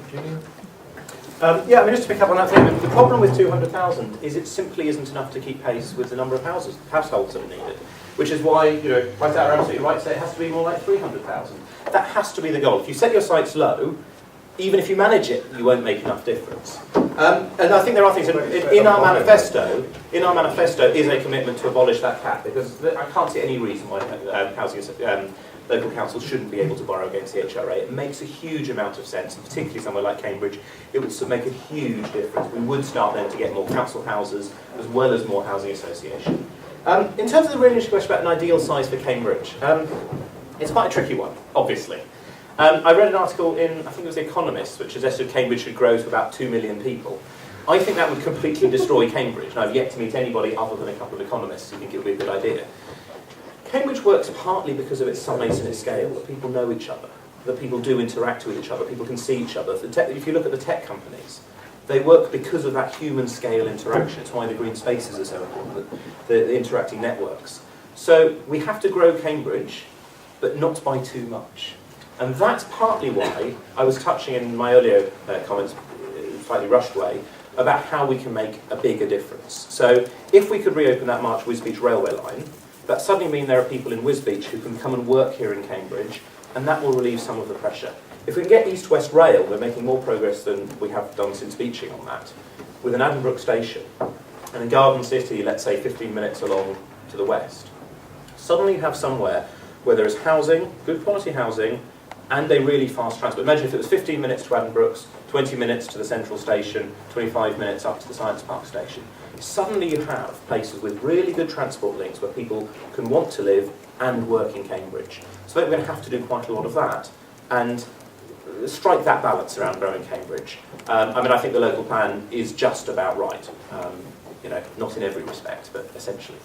Julian? Yeah, I mean, just to pick up on that thing, the problem with 200,000 is it simply isn't enough to keep pace with the number of households that are needed, which is why, Vice are absolutely right to say it has to be more like 300,000. That has to be the goal. If you set your sights low, even if you manage it, you won't make enough difference. And I think there are things in our manifesto. In our manifesto is a commitment to abolish that cap, because I can't see any reason why local councils shouldn't be able to borrow against the HRA. It makes a huge amount of sense, and particularly somewhere like Cambridge, it would make a huge difference. We would start then to get more council houses as well as more housing association. In terms of the really question about an ideal size for Cambridge, it's quite a tricky one, obviously. I read an article in, I think it was The Economist, which suggested Cambridge should grow to about 2 million people. I think that would completely destroy Cambridge, and I've yet to meet anybody other than a couple of economists who think it would be a good idea. Cambridge works partly because of its size and its scale, that people know each other, that people do interact with each other, people can see each other. If you look at the tech companies, they work because of that human scale interaction. It's why the green spaces are so important, the interacting networks. So we have to grow Cambridge, but not by too much. And that's partly why I was touching in my earlier comments, in a slightly rushed way, about how we can make a bigger difference. So if we could reopen that March Wisbech railway line, that suddenly means there are people in Wisbech who can come and work here in Cambridge, and that will relieve some of the pressure. If we can get East-West Rail, we're making more progress than we have done since Beeching on that, with an Addenbrooke station, and in Garden City, let's say 15 minutes along to the west. Suddenly you have somewhere where there is housing, good quality housing, and a really fast transport. Imagine if it was 15 minutes to Addenbrooke's, 20 minutes to the central station, 25 minutes up to the Science Park station. Suddenly you have places with really good transport links where people can want to live and work in Cambridge. So we're going to have to do quite a lot of that and strike that balance around growing Cambridge. I think the local plan is just about right. Not in every respect, but essentially.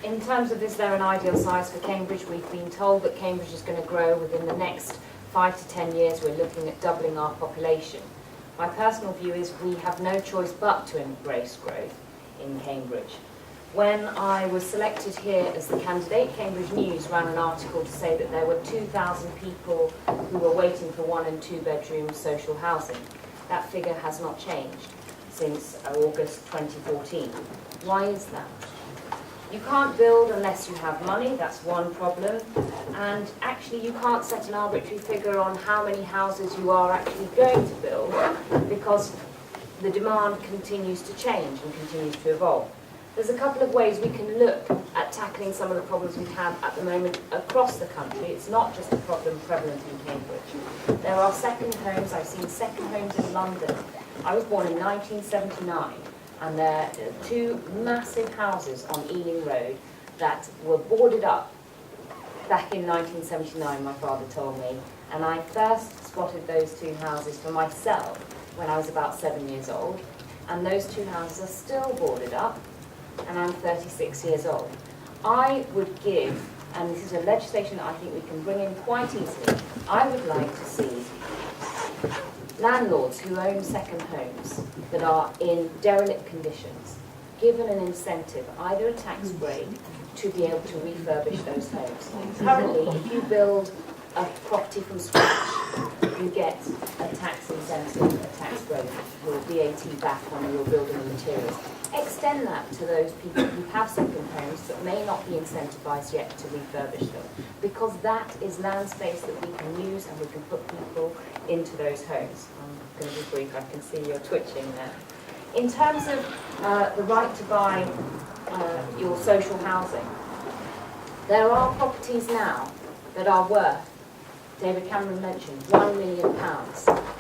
In terms of is there an ideal size for Cambridge, we've been told that Cambridge is going to grow within the next 5 to 10 years. We're looking at doubling our population. My personal view is we have no choice but to embrace growth in Cambridge. When I was selected here as the candidate, Cambridge News ran an article to say that there were 2,000 people who were waiting for 1 and 2 bedroom social housing. That figure has not changed since August 2014. Why is that? You can't build unless you have money, that's one problem, and actually you can't set an arbitrary figure on how many houses you are actually going to build because the demand continues to change and continues to evolve. There's a couple of ways we can look at tackling some of the problems we have at the moment across the country. It's not just a problem prevalent in Cambridge. There are second homes. I've seen second homes in London. I was born in 1979, and there are 2 massive houses on Ealing Road that were boarded up back in 1979, my father told me, and I first spotted those 2 houses for myself when I was about 7 years old, and those 2 houses are still boarded up, and I'm 36 years old. I would give, and this is a legislation that I think we can bring in quite easily, I would like to see landlords who own second homes that are in derelict conditions given an incentive, either a tax break, to be able to refurbish those homes. Currently, if you build a property from scratch, you get a tax incentive, a tax break, your VAT back on your building materials. Extend that to those people who have second homes but may not be incentivised yet to refurbish them, because that is land space that we can use and we can put people into those homes. I'm going to be brief, I can see you're twitching there. In terms of the right to buy your social housing, there are properties now that are worth, David Cameron mentioned, £1 million.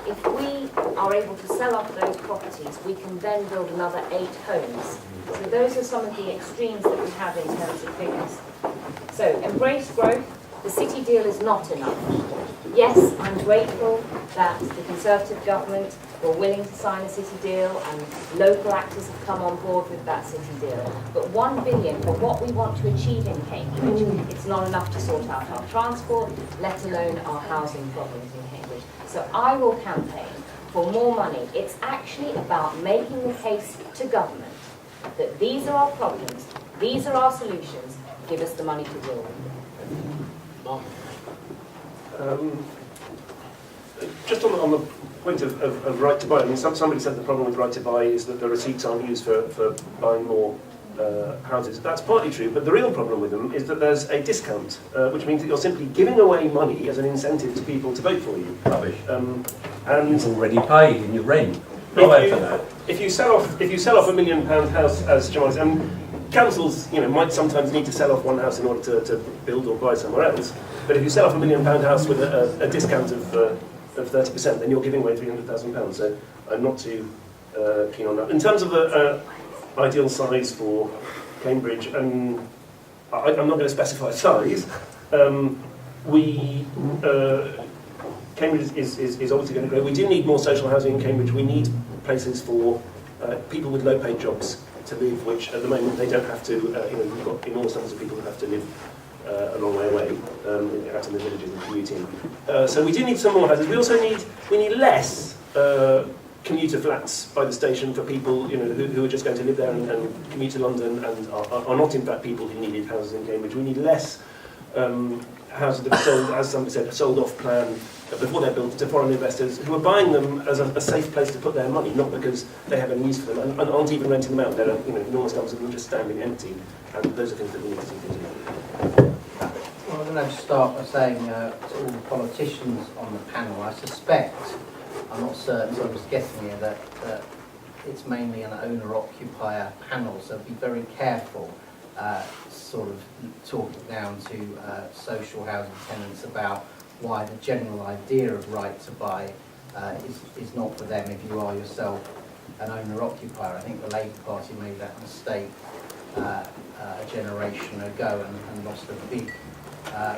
If we are able to sell off those properties, we can then build another 8 homes. So those are some of the extremes that we have in terms of figures. So embrace growth. The city deal is not enough. Yes, I'm grateful that the Conservative government were willing to sign a city deal and local actors have come on board with that city deal. But £1 billion for what we want to achieve in Cambridge, it's not enough to sort out our transport, let alone our housing problems in Cambridge. So I will campaign for more money. It's actually about making the case to government that these are our problems, these are our solutions, give us the money to deal with them. Just on the point of right to buy, I mean, somebody said the problem with right to buy is that the receipts aren't used for buying more houses. That's partly true, but the real problem with them is that there's a discount, which means that you're simply giving away money as an incentive to people to vote for you. Rubbish. And it's already paid in your rent. If you sell off £1 million house, as John is, councils, might sometimes need to sell off one house in order to build or buy somewhere else. But if you sell off £1 million house with a discount of 30%, then you're giving away £300,000. So I'm not too keen on that. In terms of the ideal size for Cambridge, I'm not going to specify size. Cambridge is obviously going to grow. We do need more social housing in Cambridge. We need places for people with low-paid jobs to live, which at the moment they don't have to. We've got enormous numbers of people who have to live a long way away, out in the villages and commuting. So we do need some more houses. We need less commuter flats by the station for people, you know, who are just going to live there and commute to London and are not in fact people who needed houses in Cambridge. We need less houses that are sold, as somebody said, a sold off plan before they're built to foreign investors who are buying them as a safe place to put their money, not because they have any use for them and aren't even renting them out. There are, you know, enormous numbers of them just standing empty, and those are things that we need to see continue. Well, I'm going to start by saying to all the politicians on the panel, I suspect, I'm not certain, so I'm just guessing here, that it's mainly an owner-occupier panel, so be very careful sort of talking down to social housing tenants about why the general idea of right to buy is not for them if you are yourself an owner-occupier. I think the Labour Party made that mistake a generation ago and lost a big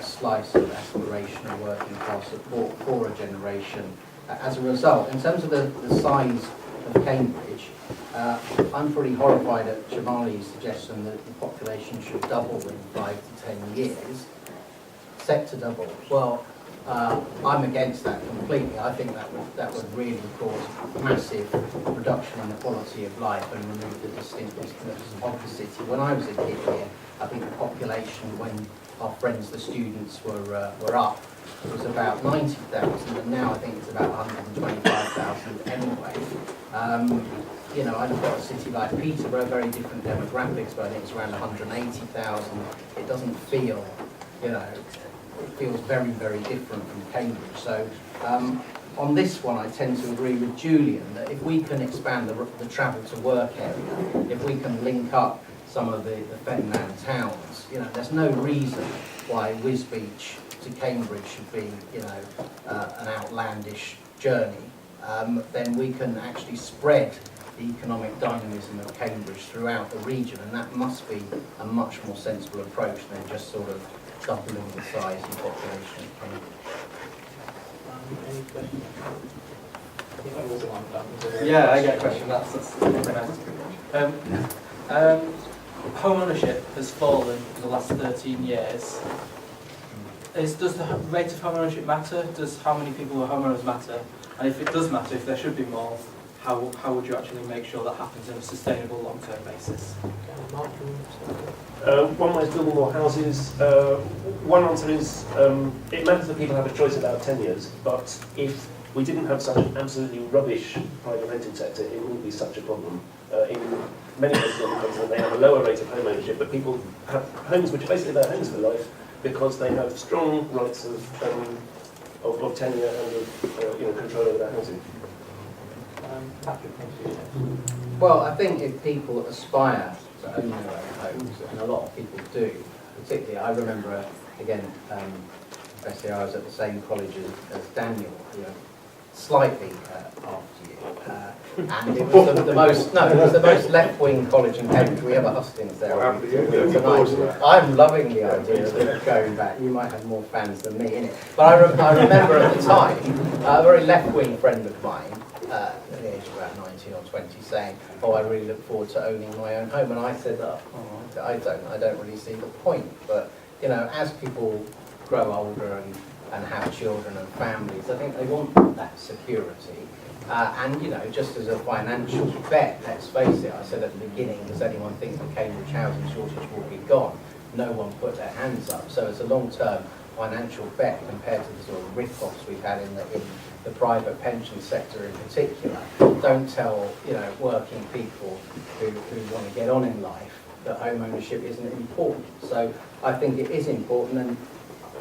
slice of aspirational working class support for a generation as a result. In terms of the size of Cambridge, I'm pretty horrified at Jamali's suggestion that the population should double in 5 to 10 years, set to double. Well, I'm against that completely. I think that would really cause massive reduction in the quality of life and remove the distinctness of the city. When I was a kid here, I think the population, when our friends, the students, were up, was about 90,000, and now I think it's about 125,000 anyway. You know, I look at a city like Peterborough, very different demographics, but I think it's around 180,000. It doesn't feel, you know, it feels very, very different from Cambridge. So on this one, I tend to agree with Julian that if we can expand the travel to work area, if we can link up some of the Fenland towns, you know, there's no reason why Wisbech to Cambridge should be, you know, an outlandish journey. Then we can actually spread the economic dynamism of Cambridge throughout the region, and that must be a much more sensible approach than just sort of doubling the size and population of Cambridge. Any questions? Yeah, I get a question. That's home ownership has fallen in the last 13 years. Does the rate of home ownership matter? Does how many people are homeowners matter? And if it does matter, if there should be more, how would you actually make sure that happens on a sustainable long-term basis? One way is building more houses. One answer is it matters that people have a choice about tenures, but if we didn't have such an absolutely rubbish private rented sector, it wouldn't be such a problem. In many places on the continent, they have a lower rate of home ownership, but people have homes which are basically their homes for life because they have strong rights of tenure and of you know, control over their housing. Patrick, thank you. Well, I think if people aspire to own their own homes, and a lot of people do, particularly, I remember, again, Bessie, I was at the same college as Daniel, you know, slightly after you, and it was it was the most left-wing college in Cambridge. We have a Hustings there tonight. I'm loving the idea of going back. You might have more fans than me in it, but I remember at the time a very left-wing friend of mine, at the age of about 19 or 20, saying, "Oh, I really look forward to owning my own home," and I said, I don't really see the point. But you know, as people grow older and have children and families, I think they want that security. And you know, just as a financial bet, let's face it, I said at the beginning, does anyone think the Cambridge housing shortage will be gone? No one put their hands up. So it's a long-term financial bet compared to the sort of rip-offs we've had in the private pension sector in particular. Don't tell, you know, working people who want to get on in life that home ownership isn't important. So I think it is important, and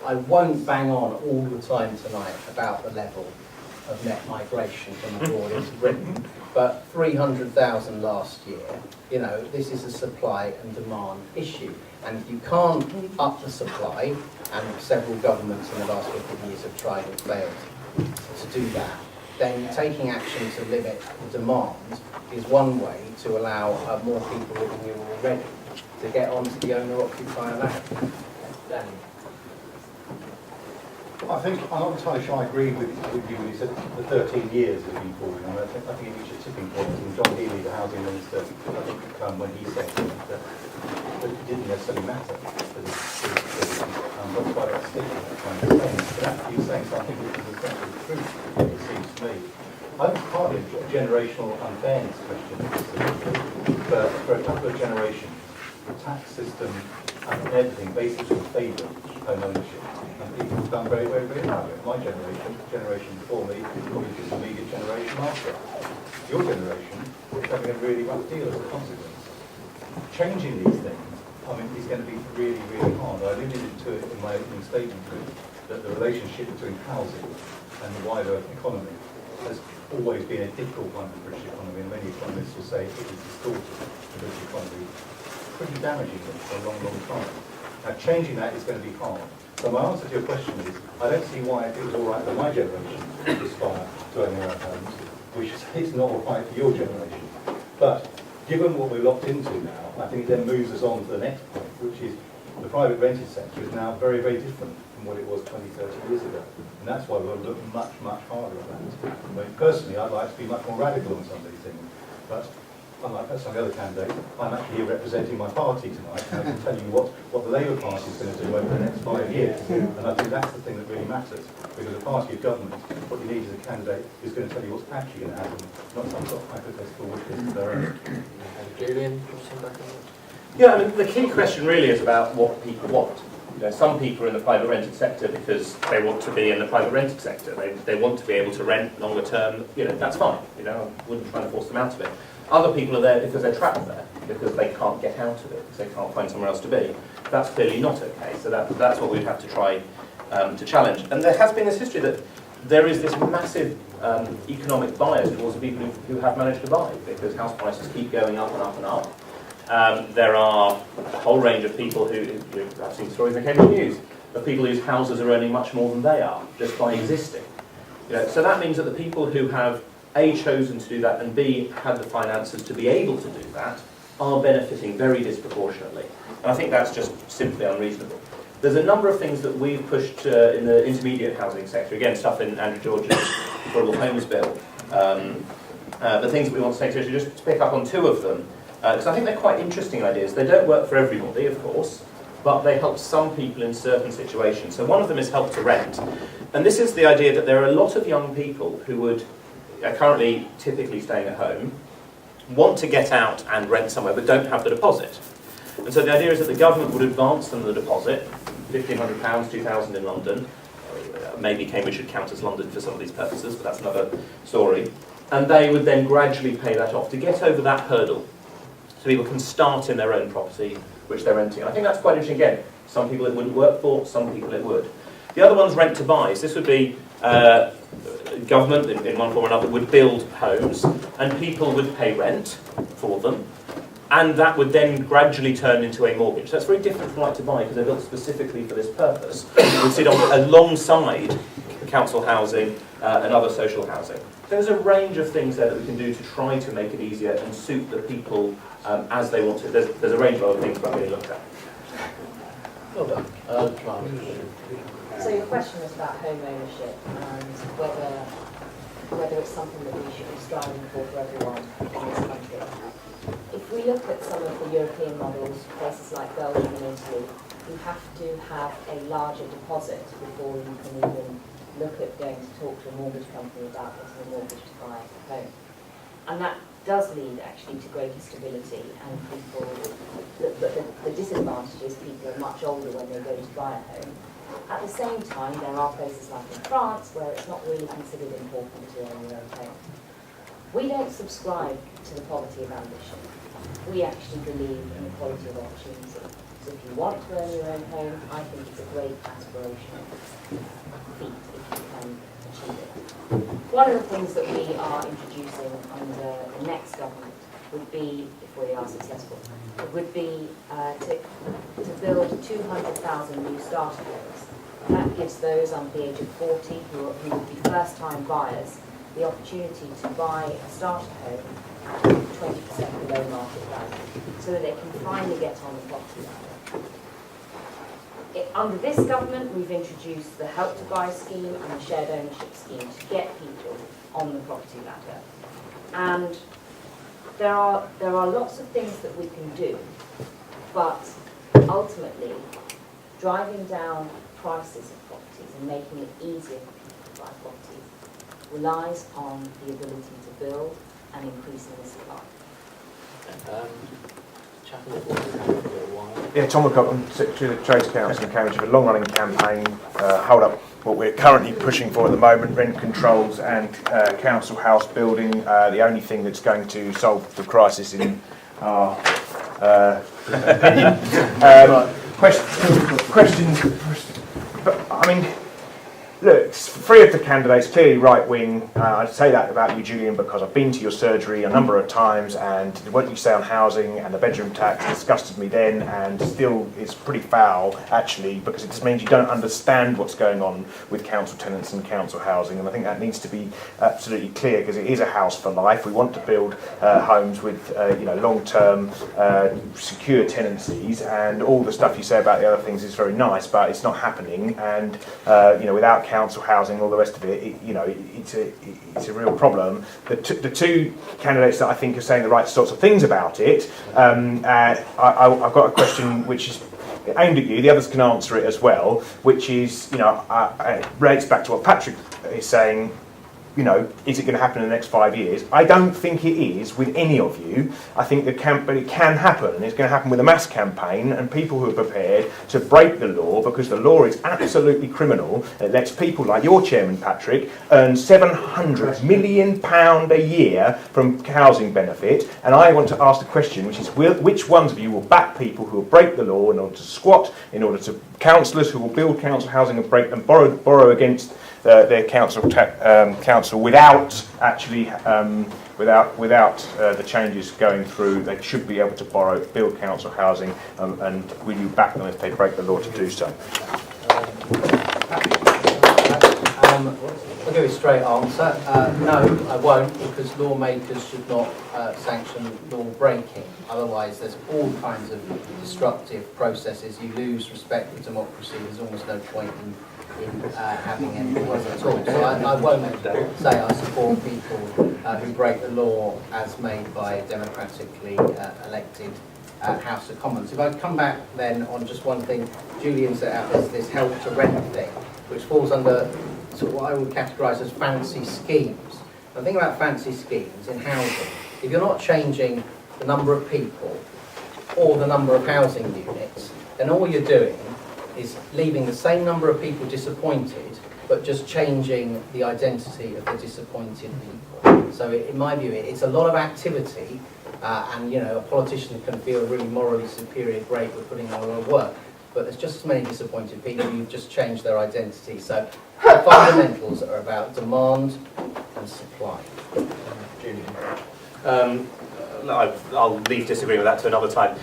I won't bang on all the time tonight about the level of net migration from abroad into Britain, but 300,000 last year, you know, this is a supply and demand issue. And if you can't up the supply, and several governments in the last 50 years have tried and failed to do that, then taking action to limit the demand is one way to allow more people living here already to get onto the owner-occupier land. Danny. I think I'm not entirely sure I agree with you when you said the 13 years has been falling. I think it reached a tipping point. And John Healey, the housing minister, I think could come when he said that it didn't necessarily matter. Not quite sticking that kind of thing. But that he's saying, so I think it is essentially true, it seems to me. I think it's partly a generational unfairness question. For a couple of generations, the tax system and everything basically favoured home ownership. And people have done very, very, very well. My generation before me, probably just the immediate generation after. Your generation is having a really rough deal as a consequence. Changing these things, I mean, is going to be really, really hard. I alluded to it in my opening statement, that the relationship between housing and the wider economy has always been a difficult one for the British economy, and many economists will say it has distorted the British economy pretty damaging for a long, long time. Now, changing that is going to be hard. So my answer to your question is, I don't see why it was all right for my generation to aspire to owning our homes, which is not all right for your generation. But given what we're locked into now, I think it then moves us on to the next point, which is the private rented sector is now very, very different from what it was 20, 30 years ago. And that's why we'll look much, much harder at that. I mean, personally, I'd like to be much more radical on some of these things. But unlike some of the other candidates, I'm actually here representing my party tonight, and I can tell you what the Labour Party is going to do over the next 5 years. And I think that's the thing that really matters, because a party of government, what you need as a candidate is going to tell you what's actually going to happen, not some sort of hypothetical wish list of their own. Julian, come back on that. Yeah, I mean, the key question really is about what people want. You know, some people are in the private rented sector because they want to be in the private rented sector. They want to be able to rent longer term. You know, that's fine. You know, I wouldn't try to force them out of it. Other people are there because they're trapped there, because they can't get out of it, because they can't find somewhere else to be. That's clearly not okay. So that's what we'd have to try to challenge. And there has been this history that there is this massive economic bias towards the people who have managed to buy, because house prices keep going up and up and up. There are a whole range of people who I've seen stories in the Cambridge News of people whose houses are earning much more than they are just by existing. You know, so that means that the people who have A, chosen to do that, and B, had the finances to be able to do that, are benefiting very disproportionately. And I think that's just simply unreasonable. There's a number of things that we've pushed in the intermediate housing sector, again, stuff in Andrew George's Affordable Homes Bill, but things that we want to take seriously, just to pick up on two of them, because I think they're quite interesting ideas. They don't work for everybody, of course, but they help some people in certain situations. So one of them is help to rent. And this is the idea that there are a lot of young people who are currently typically staying at home, want to get out and rent somewhere, but don't have the deposit. And so the idea is that the government would advance them the deposit, £1,500, £2,000 in London. Maybe Cambridge should count as London for some of these purposes, but that's another story. And they would then gradually pay that off to get over that hurdle, so people can start in their own property, which they're renting. I think that's quite interesting. Again, some people it wouldn't work for, some people it would. The other one's rent to buy. So this would be government, in one form or another, would build homes, and people would pay rent for them, and that would then gradually turn into a mortgage. That's very different from right to buy, because they're built specifically for this purpose. It would sit alongside council housing and other social housing. So there's a range of things there that we can do to try to make it easier and suit the people as they want to. There's a range of other things that I'm going to look at. Well done. So your question was about home ownership and whether it's something that we should be striving for everyone in this country. If we look at some of the European models, places like Belgium and Italy, you have to have a larger deposit before you can even look at going to talk to a mortgage company about getting a mortgage to buy a home. And that does lead actually to greater stability, and people, the disadvantage is people are much older when they go to buy a home. At the same time, there are places like in France where it's not really considered important to own your own home. We don't subscribe to the poverty of ambition. We actually believe in equality of opportunity. So if you want to own your own home, I think it's a great aspirational feat if you can achieve it. One of the things that we are introducing under the next government would be, if we are successful, would be to build 200,000 new starter homes. That gives those under the age of 40 who would be first-time buyers the opportunity to buy a starter home at 20% below market value, so that they can finally get on the property ladder. Under this government, we've introduced the Help to Buy scheme and the shared ownership scheme to get people on the property ladder. And there are lots of things that we can do, but ultimately, driving down prices of properties and making it easier for people to buy properties relies on the ability to build and increasing the supply. Yeah, Tom McCobb, I'm Secretary of the Trades Council in Cambridge, for a long-running campaign, hold up what we're currently pushing for at the moment, rent controls and council house building. The only thing that's going to solve the crisis in our opinion. Questions, but I mean, look, three of the candidates, clearly right-wing. I say that about you, Julian, because I've been to your surgery a number of times, and what you say on housing and the bedroom tax disgusted me then, and still is pretty foul, actually, because it just means you don't understand what's going on with council tenants and council housing, and I think that needs to be absolutely clear, because it is a house for life. We want to build homes with long-term secure tenancies, and all the stuff you say about the other things is very nice, but it's not happening, and without council housing, all the rest of it, it's a real problem. The two candidates that I think are saying the right sorts of things about it, I've got a question which is aimed at you. The others can answer it as well, which is, it relates back to what Patrick is saying. Is it going to happen in the next 5 years? I don't think it is with any of you. I think but it can happen, and it's going to happen with a mass campaign and people who are prepared to break the law, because the law is absolutely criminal. It lets people like your chairman, Patrick, earn £700 million a year from housing benefit. And I want to ask the question, which is, which ones of you will back people who will break the law in order to squat, in order to councillors who will build council housing and borrow against their council without actually without the changes going through? They should be able to build council housing, and will you back them if they break the law to do so? I'll give you a straight answer. No, I won't, because lawmakers should not sanction law breaking. Otherwise, there's all kinds of destructive processes. You lose respect for democracy. There's almost no point in having any laws at all. So I won't say I support people who break the law as made by a democratically elected House of Commons. If I come back then on just one thing, Julian set out this help to rent thing, which falls under sort of what I would categorise as fancy schemes. The thing about fancy schemes in housing, if you're not changing the number of people or the number of housing units, then all you're doing is leaving the same number of people disappointed, but just changing the identity of the disappointed people. So in my view, it's a lot of activity, and a politician can feel really morally superior, great, we're putting in a lot of work, but there's just as many disappointed people. You've just changed their identity. So the fundamentals are about demand and supply. Julian. I'll leave disagreeing with that to another time.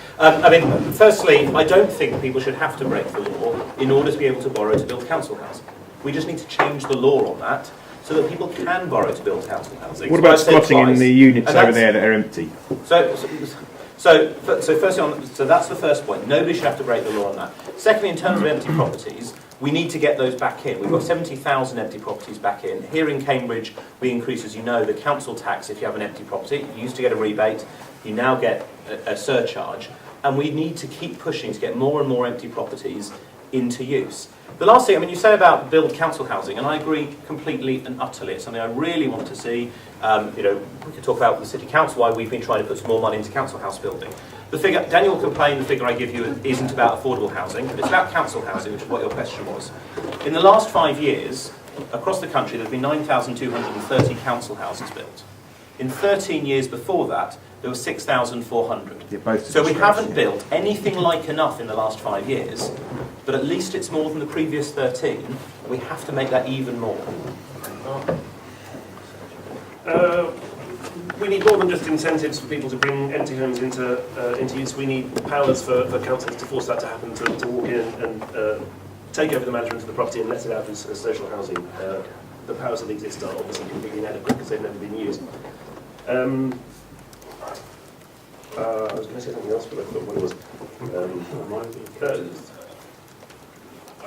Firstly, I don't think people should have to break the law in order to be able to borrow to build council housing. We just need to change the law on that so that people can borrow to build council housing. What about squatting in the units over there that are empty? So that's the first point. Nobody should have to break the law on that. Secondly, in terms of empty properties, we need to get those back in. We've got 70,000 empty properties back in. Here in Cambridge, we increase, as you know, the council tax if you have an empty property. You used to get a rebate, you now get a surcharge. And we need to keep pushing to get more and more empty properties into use. The last thing, you say about build council housing, and I agree completely and utterly. It's something I really want to see. We could talk about the City Council, why we've been trying to put some more money into council house building. The figure, Daniel complained the figure I give you isn't about affordable housing, but it's about council housing, which is what your question was. In the last 5 years, across the country, there have been 9,230 council houses built. In 13 years before that, there were 6,400. So we haven't built anything like enough in the last 5 years, but at least it's more than the previous 13. We have to make that even more. We need more than just incentives for people to bring empty homes into use. We need powers for councils to force that to happen, to walk in and take over the management of the property and let it out as social housing. The powers that exist are obviously completely inadequate because they've never been used. I was going to say something else, but I forgot what it was.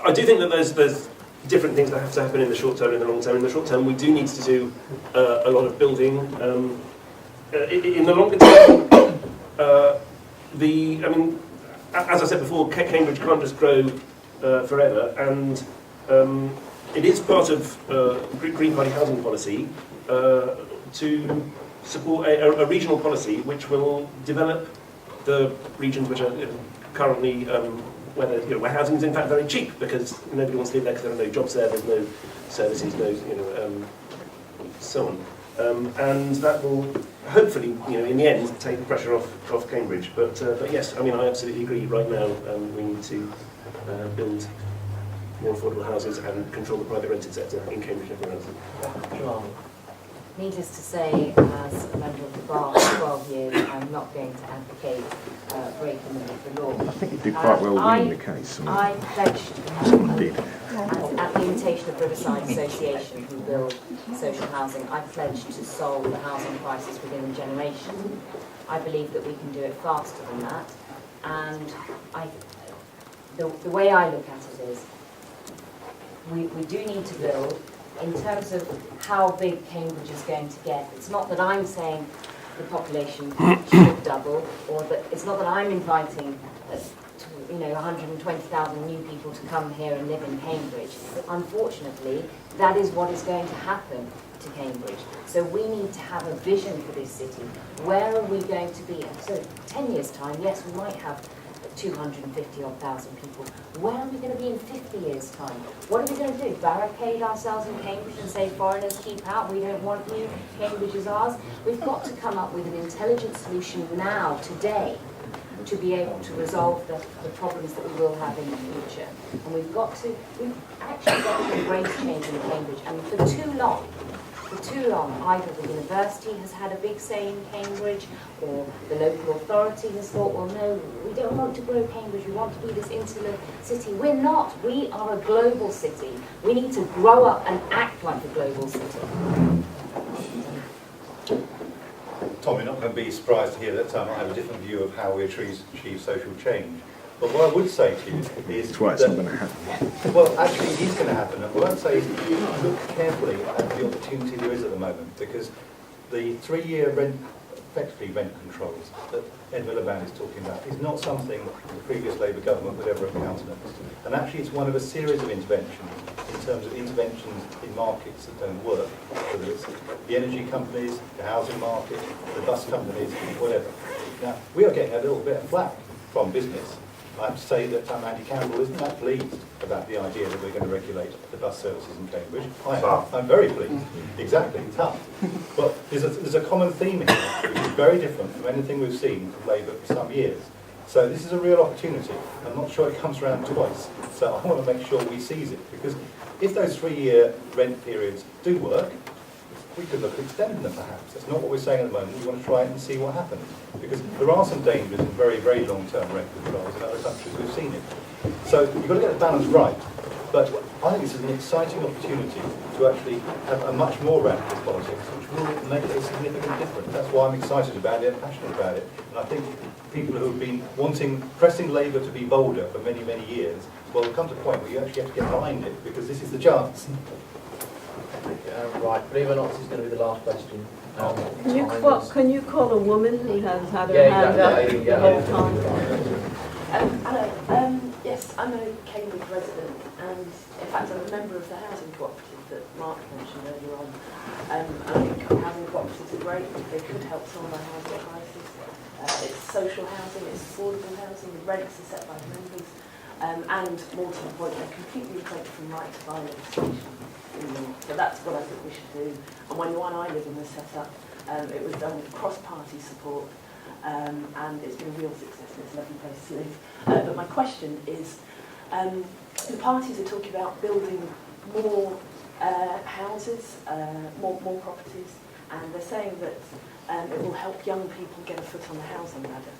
I do think that there's different things that have to happen in the short term and in the long term. In the short term, we do need to do a lot of building. In the longer term, as I said before, Cambridge can't just grow forever, and it is part of Green Party housing policy to support a regional policy which will develop the regions which are currently where housing is in fact very cheap because nobody wants to live there because there are no jobs there, there's no services, no so on. And that will hopefully, in the end, take the pressure off Cambridge. But yes, I mean, I absolutely agree. Right now, we need to build more affordable houses and control the private rented sector in Cambridge and everywhere else. Needless to say, as a member of the bar for 12 years, I'm not going to advocate breaking the law. I think you did quite well winning the case. I pledged at the invitation of Riverside Association, who build social housing, I pledged to solve the housing crisis within a generation. I believe that we can do it faster than that. And the way I look at it is, we do need to build. In terms of how big Cambridge is going to get, it's not that I'm saying the population should double, or that it's not that I'm inviting 120,000 new people to come here and live in Cambridge. Unfortunately, that is what is going to happen to Cambridge. So we need to have a vision for this city. Where are we going to be? So 10 years' time, yes, we might have 250,000 people. Where are we going to be in 50 years' time? What are we going to do? Barricade ourselves in Cambridge and say foreigners keep out, we don't want you, Cambridge is ours? We've got to come up with an intelligent solution now, today, to be able to resolve the problems that we will have in the future. And we've actually got to embrace change in Cambridge. And for too long, either the university has had a big say in Cambridge, or the local authority has thought, well, no, we don't want to grow Cambridge, we want to be this insular city. We're not. We are a global city. We need to grow up and act like a global city. Tom, you're not going to be surprised to hear that I have a different view of how we achieve social change. But what I would say to you is That's why it's not going to happen. Well, actually, it is going to happen. And what I'd say is look carefully at the opportunity there is at the moment, because the 3-year effectively rent controls that Ed Miliband is talking about is not something the previous Labour government would ever have countenanced. And actually, it's one of a series of interventions in terms of interventions in markets that don't work, whether it's the energy companies, the housing market, the bus companies, whatever. Now, we are getting a little bit of flack from business. I have to say that Andy Campbell isn't that pleased about the idea that we're going to regulate the bus services in Cambridge. I'm very pleased. Exactly, tough. But there's a common theme here, which is very different from anything we've seen from Labour for some years. So this is a real opportunity. I'm not sure it comes around twice. So I want to make sure we seize it, because if those 3-year rent periods do work, we could look at extending them perhaps. That's not what we're saying at the moment. We want to try it and see what happens. Because there are some dangers in very, very long-term rent controls in other countries. We've seen it. So you've got to get the balance right. But I think this is an exciting opportunity to actually have a much more radical politics, which will make a significant difference. That's why I'm excited about it and passionate about it. And I think people who have been pressing Labour to be bolder for many, many years, well, there'll come to a point where you actually have to get behind it, because this is the chance. Right, believe it or not, this is going to be the last question. Can you call a woman who has had her hand up the whole time? Hello. Yes, I'm a Cambridge resident, and in fact I'm a member of the housing cooperative that Mark mentioned earlier on. And I think housing cooperatives are great. They could help solve our housing crisis. It's social housing, it's affordable housing, the rents are set by the members, and more to the point, they're completely exempt from right to buy legislation. So that's what I think we should do. And when the one I live in was set up, it was done with cross-party support, and it's been a real success. It's a lovely place to live. But my question is, the parties are talking about building more houses, more properties, and they're saying that it will help young people get a foot on the housing ladder.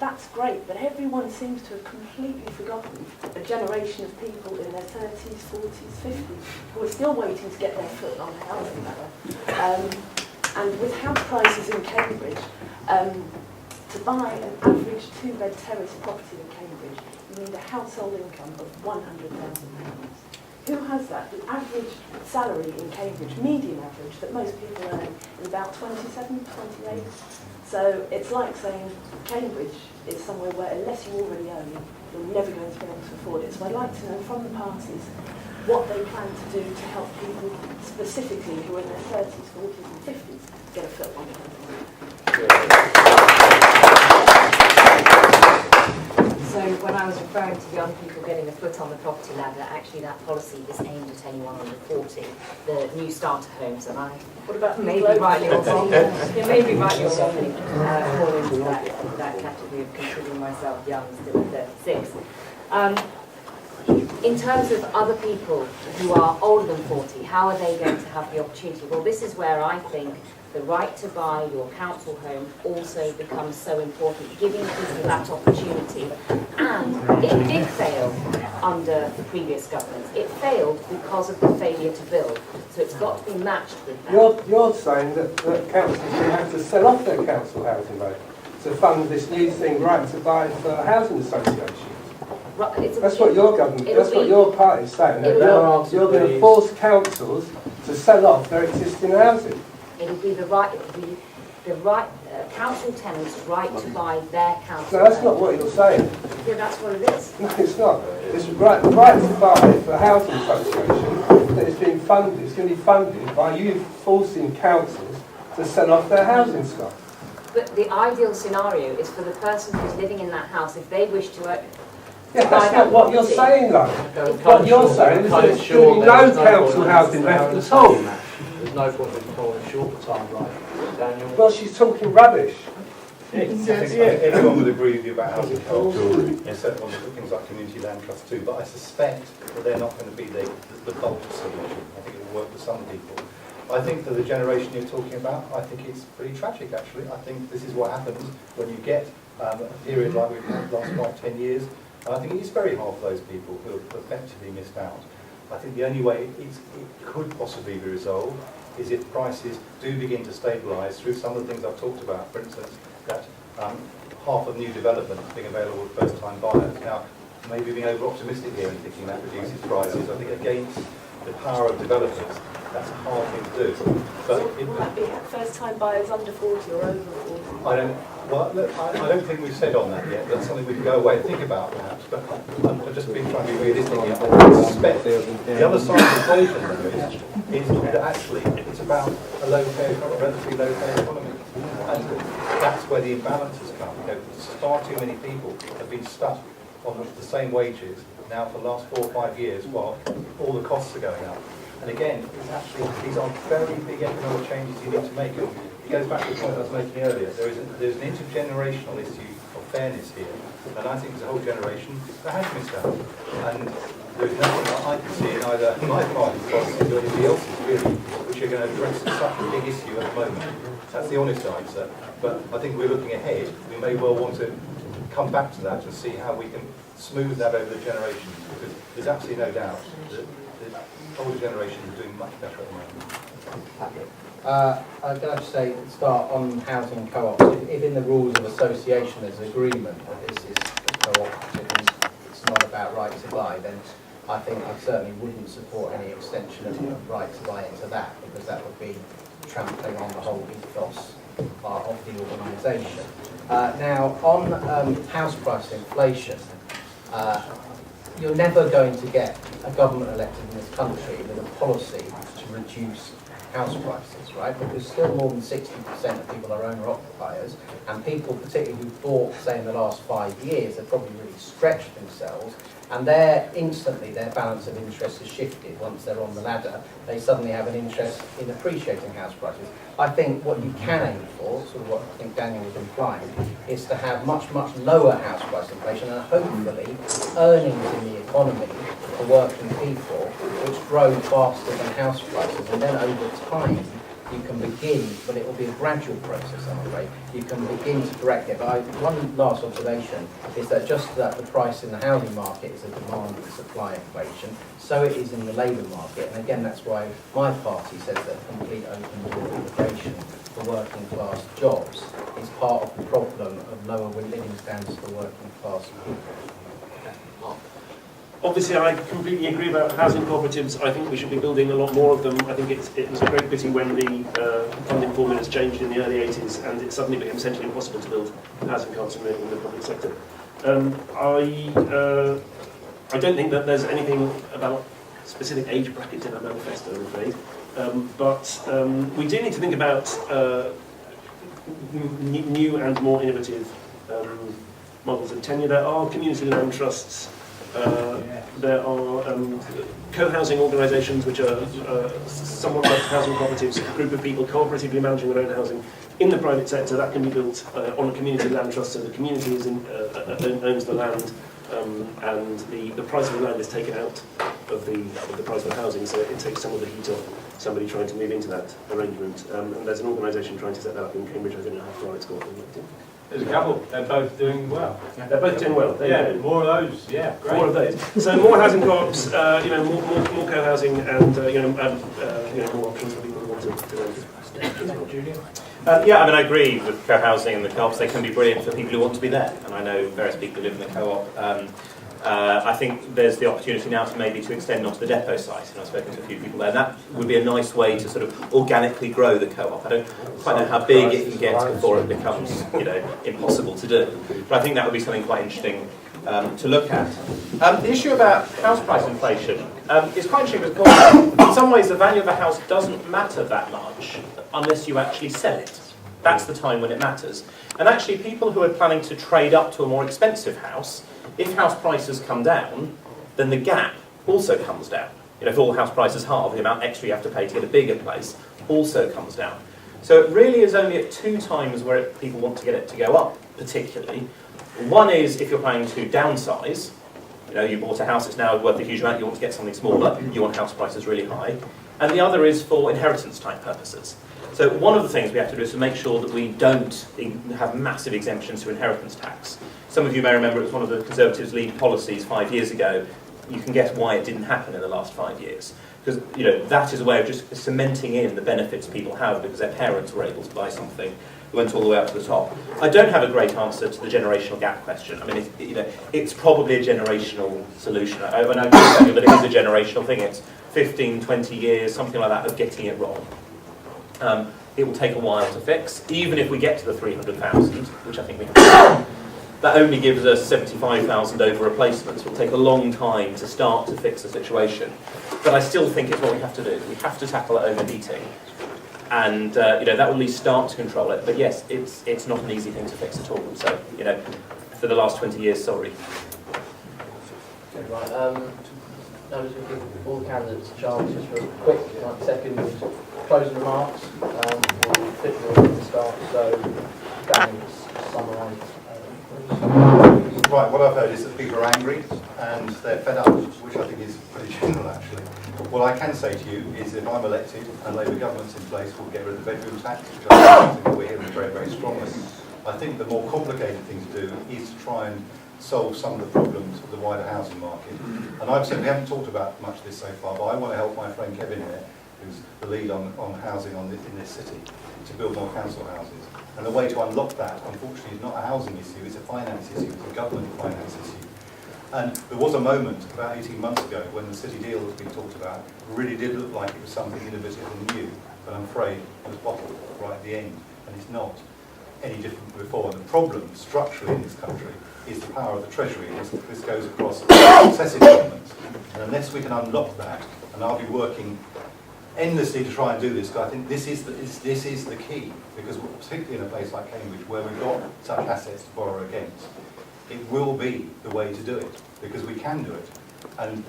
That's great, but everyone seems to have completely forgotten a generation of people in their 30s, 40s, 50s who are still waiting to get their foot on the housing ladder. And with house prices in Cambridge, to buy an average 2-bed terrace property in Cambridge, you need a household income of £100,000. Who has that? The average salary in Cambridge, median average, that most people earn is about 27, 28. So it's like saying Cambridge is somewhere where, unless you already own it, you're never going to be able to afford it. So I'd like to know from the parties, what they plan to do to help people specifically who are in their 30s, 40s and 50s get a foot on the So when I was referring to young people getting a foot on the property ladder, actually that policy is aimed at anyone under 40, the new starter homes, and I What about maybe rightly or wrongly, maybe rightly or wrongly fall into that category of considering myself young, still at 36. In terms of other people who are older than 40, how are they going to have the opportunity? Well, this is where I think the right to buy your council home also becomes so important, giving people that opportunity. And it did fail under the previous government. It failed because of the failure to build. So it's got to be matched with that. You're saying that councils will have to sell off their council housing rate to fund this new thing, right to buy for housing associations. Right, that's what your government, that's what your party is saying. That you're going to force councils to sell off their existing housing. It would be the right council tenants' right to buy their council. No, that's not what you're saying. Yeah, that's what it is. No, it's not. It's the right to buy for a housing association that is being funded. It's going to be funded by you forcing councils to sell off their housing stock. But the ideal scenario is for the person who's living in that house, if they wish to. Yeah, that's not what you're saying, though. What you're saying is that there's going to be no council housing left at all. There's no point in calling short time, right, Daniel? Well, she's talking rubbish. I think anyone would agree with you about housing culture, and certainly on things like community land trust too, but I suspect that they're not going to be the bulk solution. I think it will work for some people. I think for the generation you're talking about, I think it's pretty tragic actually. I think this is what happens when you get a period like we've had the last 5-10 years. And I think it is very hard for those people who have effectively missed out. I think the only way it could possibly be resolved is if prices do begin to stabilise through some of the things I've talked about. For instance, that half of new development being available to first-time buyers. Now, maybe being over-optimistic here and thinking that reduces prices. I think against the power of developers, that's a hard thing to do. But will that be first-time buyers under 40 or over 40? Well, look, I don't think we've said on that yet. That's something we can go away and think about perhaps. But I've just been trying to be realistic here. I suspect the other side of the equation though is that actually it's about a low-fare, relatively low-fare economy. And that's where the imbalance has come. You know, far too many people have been stuck on the same wages now for the last 4 or 5 years while all the costs are going up. And again, it's actually, these are very big economic changes you need to make. And it goes back to the point I was making earlier. There's an intergenerational issue of fairness here. And I think there's a whole generation that has missed out. And there's nothing that I can see in either my party's policies or anybody else's really, which are going to address such a big issue at the moment. That's the honest answer. But I think we're looking ahead. We may well want to come back to that and see how we can smooth that over the generations. Because there's absolutely no doubt that the older generation is doing much better at the moment. I'd like to say, start on housing co-ops. If in the rules of association there's agreement that this is cooperative and it's not about right to buy, then I think I certainly wouldn't support any extension of right to buy into that, because that would be trampling on the whole ethos of the organisation. Now, on house price inflation, you're never going to get a government elected in this country with a policy to reduce house prices, right? Because still more than 60% of people are owner-occupiers, and people, particularly who bought, say, in the last 5 years, have probably really stretched themselves, and instantly their balance of interest has shifted. Once they're on the ladder, they suddenly have an interest in appreciating house prices. I think what you can aim for, sort of what I think Daniel was implying, is to have much, much lower house price inflation and hopefully earnings in the economy for working people which grow faster than house prices, and then over time you can begin, but it will be a gradual process, I'm afraid, you can begin to correct it. But one last observation is that just that the price in the housing market is a demand and supply equation, so it is in the labour market. And again, that's why my party says that complete open door immigration for working class jobs is part of the problem of lower living standards for working class people. Obviously, I completely agree about housing cooperatives. I think we should be building a lot more of them. I think it was a great pity when the funding formulas changed in the early 80s and it suddenly became essentially impossible to build housing co-ops in the public sector. I don't think that there's anything about specific age brackets in our manifesto, I'm afraid. But we do need to think about new and more innovative models of tenure. There are community land trusts. There are co-housing organisations which are somewhat like housing cooperatives, a group of people cooperatively managing their own housing in the private sector. That can be built on a community land trust, so the community owns the land, and the price of the land is taken out of the price of the housing, so it takes some of the heat off somebody trying to move into that arrangement. And there's an organisation trying to set that up in Cambridge. I don't know how far it's got. There's a couple. They're both doing well. They're both doing well. Yeah, more of those. Yeah, great. More of those. So more housing co-ops, more co-housing, and more options for people who want to rent. Julian? Yeah, I mean, I agree with co-housing and the co-ops. They can be brilliant for people who want to be there, and I know various people who live in the co-op. I think there's the opportunity now to maybe extend onto the depot site, and I've spoken to a few people there. That would be a nice way to sort of organically grow the co-op. I don't quite know how big it can get before it becomes, impossible to do. But I think that would be something quite interesting to look at. The issue about house price inflation is quite interesting because in some ways the value of a house doesn't matter that much unless you actually sell it. That's the time when it matters. And actually people who are planning to trade up to a more expensive house, if house prices come down, then the gap also comes down. If all house prices halve, the amount extra you have to pay to get a bigger place also comes down. So it really is only at two times where people want to get it to go up, particularly. One is if you're planning to downsize. You bought a house, it's now worth a huge amount, you want to get something smaller, you want house prices really high. And the other is for inheritance type purposes. So one of the things we have to do is to make sure that we don't have massive exemptions to inheritance tax. Some of you may remember it was one of the Conservatives' lead policies 5 years ago. You can guess why it didn't happen in the last 5 years. Because that is a way of just cementing in the benefits people have because their parents were able to buy something that went all the way up to the top. I don't have a great answer to the generational gap question. I mean, it's probably a generational solution. I know that it is a generational thing. It's 15, 20 years, something like that, of getting it wrong. It will take a while to fix, even if we get to the 300,000, which I think we have. That only gives us 75,000 over replacements. It will take a long time to start to fix the situation. But I still think it's what we have to do. We have to tackle overheating. And that will at least start to control it. But yes, it's not an easy thing to fix at all. So, for the last 20 years, sorry. Okay, right. Now just going to give all the candidates a chance just for a quick second closing remarks. We'll fit the start. So, Danny, just summarise. Right, what I've heard is that people are angry and they're fed up, which I think is pretty general actually. What I can say to you is if I'm elected and Labour government's in place, we'll get rid of the bedroom tax, which I think is something that we're hearing very, very strongly. I think the more complicated thing to do is to try and solve some of the problems of the wider housing market. And I've said we haven't talked about much of this so far, but I want to help my friend Kevin here, who's the lead on housing in this city, to build more council houses. And the way to unlock that, unfortunately, is not a housing issue, it's a finance issue, it's a government finance issue. And there was a moment about 18 months ago when the city deal that's been talked about really did look like it was something innovative and new, but I'm afraid it was bottled right at the end, and it's not any different from before. And the problem structurally in this country is the power of the Treasury. This goes across successive governments. And unless we can unlock that, and I'll be working endlessly to try and do this, because I think this is the key, because particularly in a place like Cambridge where we've got such assets to borrow against, it will be the way to do it, because we can do it. And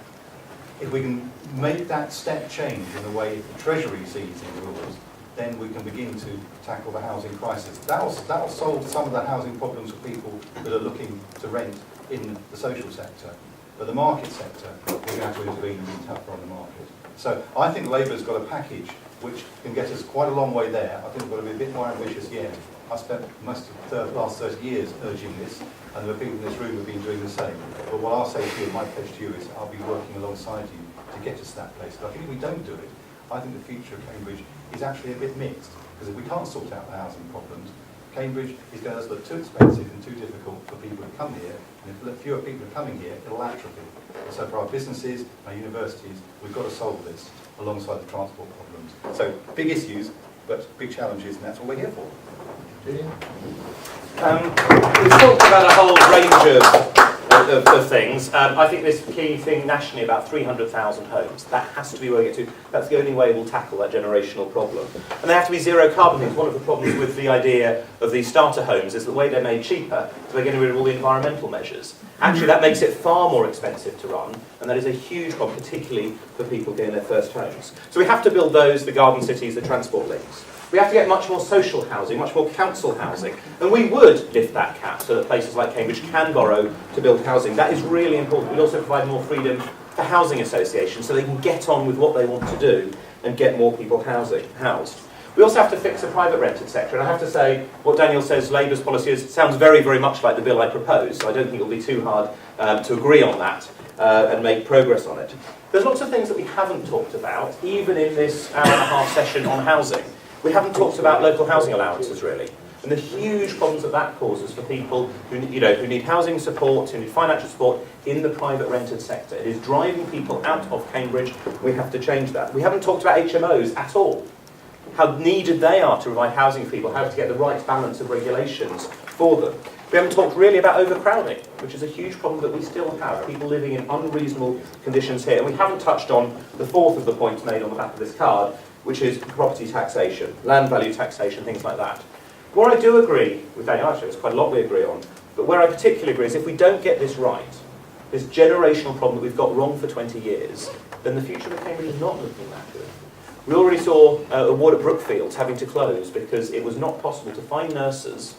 if we can make that step change in the way the Treasury sees these rules, then we can begin to tackle the housing crisis. That'll solve some of the housing problems for people that are looking to rent in the social sector. But the market sector, we're going to have to intervene and be tougher on the market. So I think Labour's got a package which can get us quite a long way there. I think we've got to be a bit more ambitious yet. I spent most of the last 30 years urging this, and there are people in this room who have been doing the same. But what I'll say to you, my pledge to you, is I'll be working alongside you to get us to that place. But I think if we don't do it, I think the future of Cambridge is actually a bit mixed. Because if we can't sort out the housing problems, Cambridge is going to look too expensive and too difficult for people to come here. And if fewer people are coming here, it'll atrophy. So for our businesses, our universities, we've got to solve this alongside the transport problems. So big issues, but big challenges, and that's what we're here for. We've talked about a whole range of things. I think this key thing nationally about 300,000 homes, that has to be where we get to. That's the only way we'll tackle that generational problem. And they have to be zero carbon things. One of the problems with the idea of these starter homes is the way they're made cheaper, so they're getting rid of all the environmental measures. Actually, that makes it far more expensive to run, and that is a huge problem, particularly for people getting their first homes. So we have to build those, the garden cities, the transport links. We have to get much more social housing, much more council housing. And we would lift that cap so that places like Cambridge can borrow to build housing. That is really important. We'd also provide more freedom for housing associations so they can get on with what they want to do and get more people housed. We also have to fix the private rented sector. And I have to say, what Daniel says, Labour's policy is, sounds very, very much like the bill I proposed. So I don't think it'll be too hard to agree on that and make progress on it. There's lots of things that we haven't talked about, even in this hour-and-a-half session on housing. We haven't talked about local housing allowances, really, and the huge problems that causes for people who need housing support, who need financial support in the private rented sector. It is driving people out of Cambridge. We have to change that. We haven't talked about HMOs at all, how needed they are to provide housing for people, how to get the right balance of regulations for them. We haven't talked really about overcrowding, which is a huge problem that we still have, people living in unreasonable conditions here. And we haven't touched on the fourth of the points made on the back of this card, which is property taxation, land value taxation, things like that. Where I do agree with Daniel, actually, there's quite a lot we agree on, but where I particularly agree is if we don't get this right, this generational problem that we've got wrong for 20 years, then the future of Cambridge is not looking that good. We already saw a ward at Brookfield having to close because it was not possible to find nurses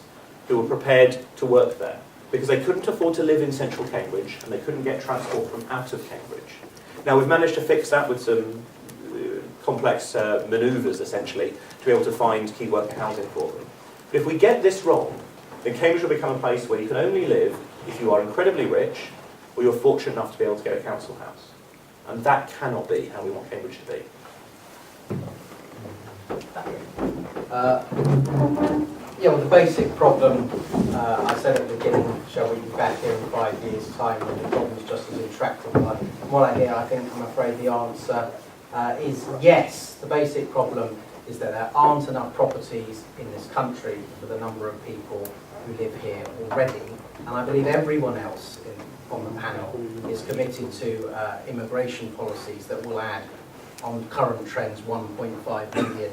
who were prepared to work there, because they couldn't afford to live in central Cambridge and they couldn't get transport from out of Cambridge. Now, we've managed to fix that with some complex manoeuvres, essentially, to be able to find key worker housing for them. But if we get this wrong, then Cambridge will become a place where you can only live if you are incredibly rich or you're fortunate enough to be able to get a council house. And that cannot be how we want Cambridge to be. Yeah, well, the basic problem, I said at the beginning, shall we be back here in 5 years' time when the problem's just as intractable? From what I hear, I think, I'm afraid the answer is yes. The basic problem is that there aren't enough properties in this country for the number of people who live here already. And I believe everyone else on the panel is committed to immigration policies that will add, on current trends, 1.5 million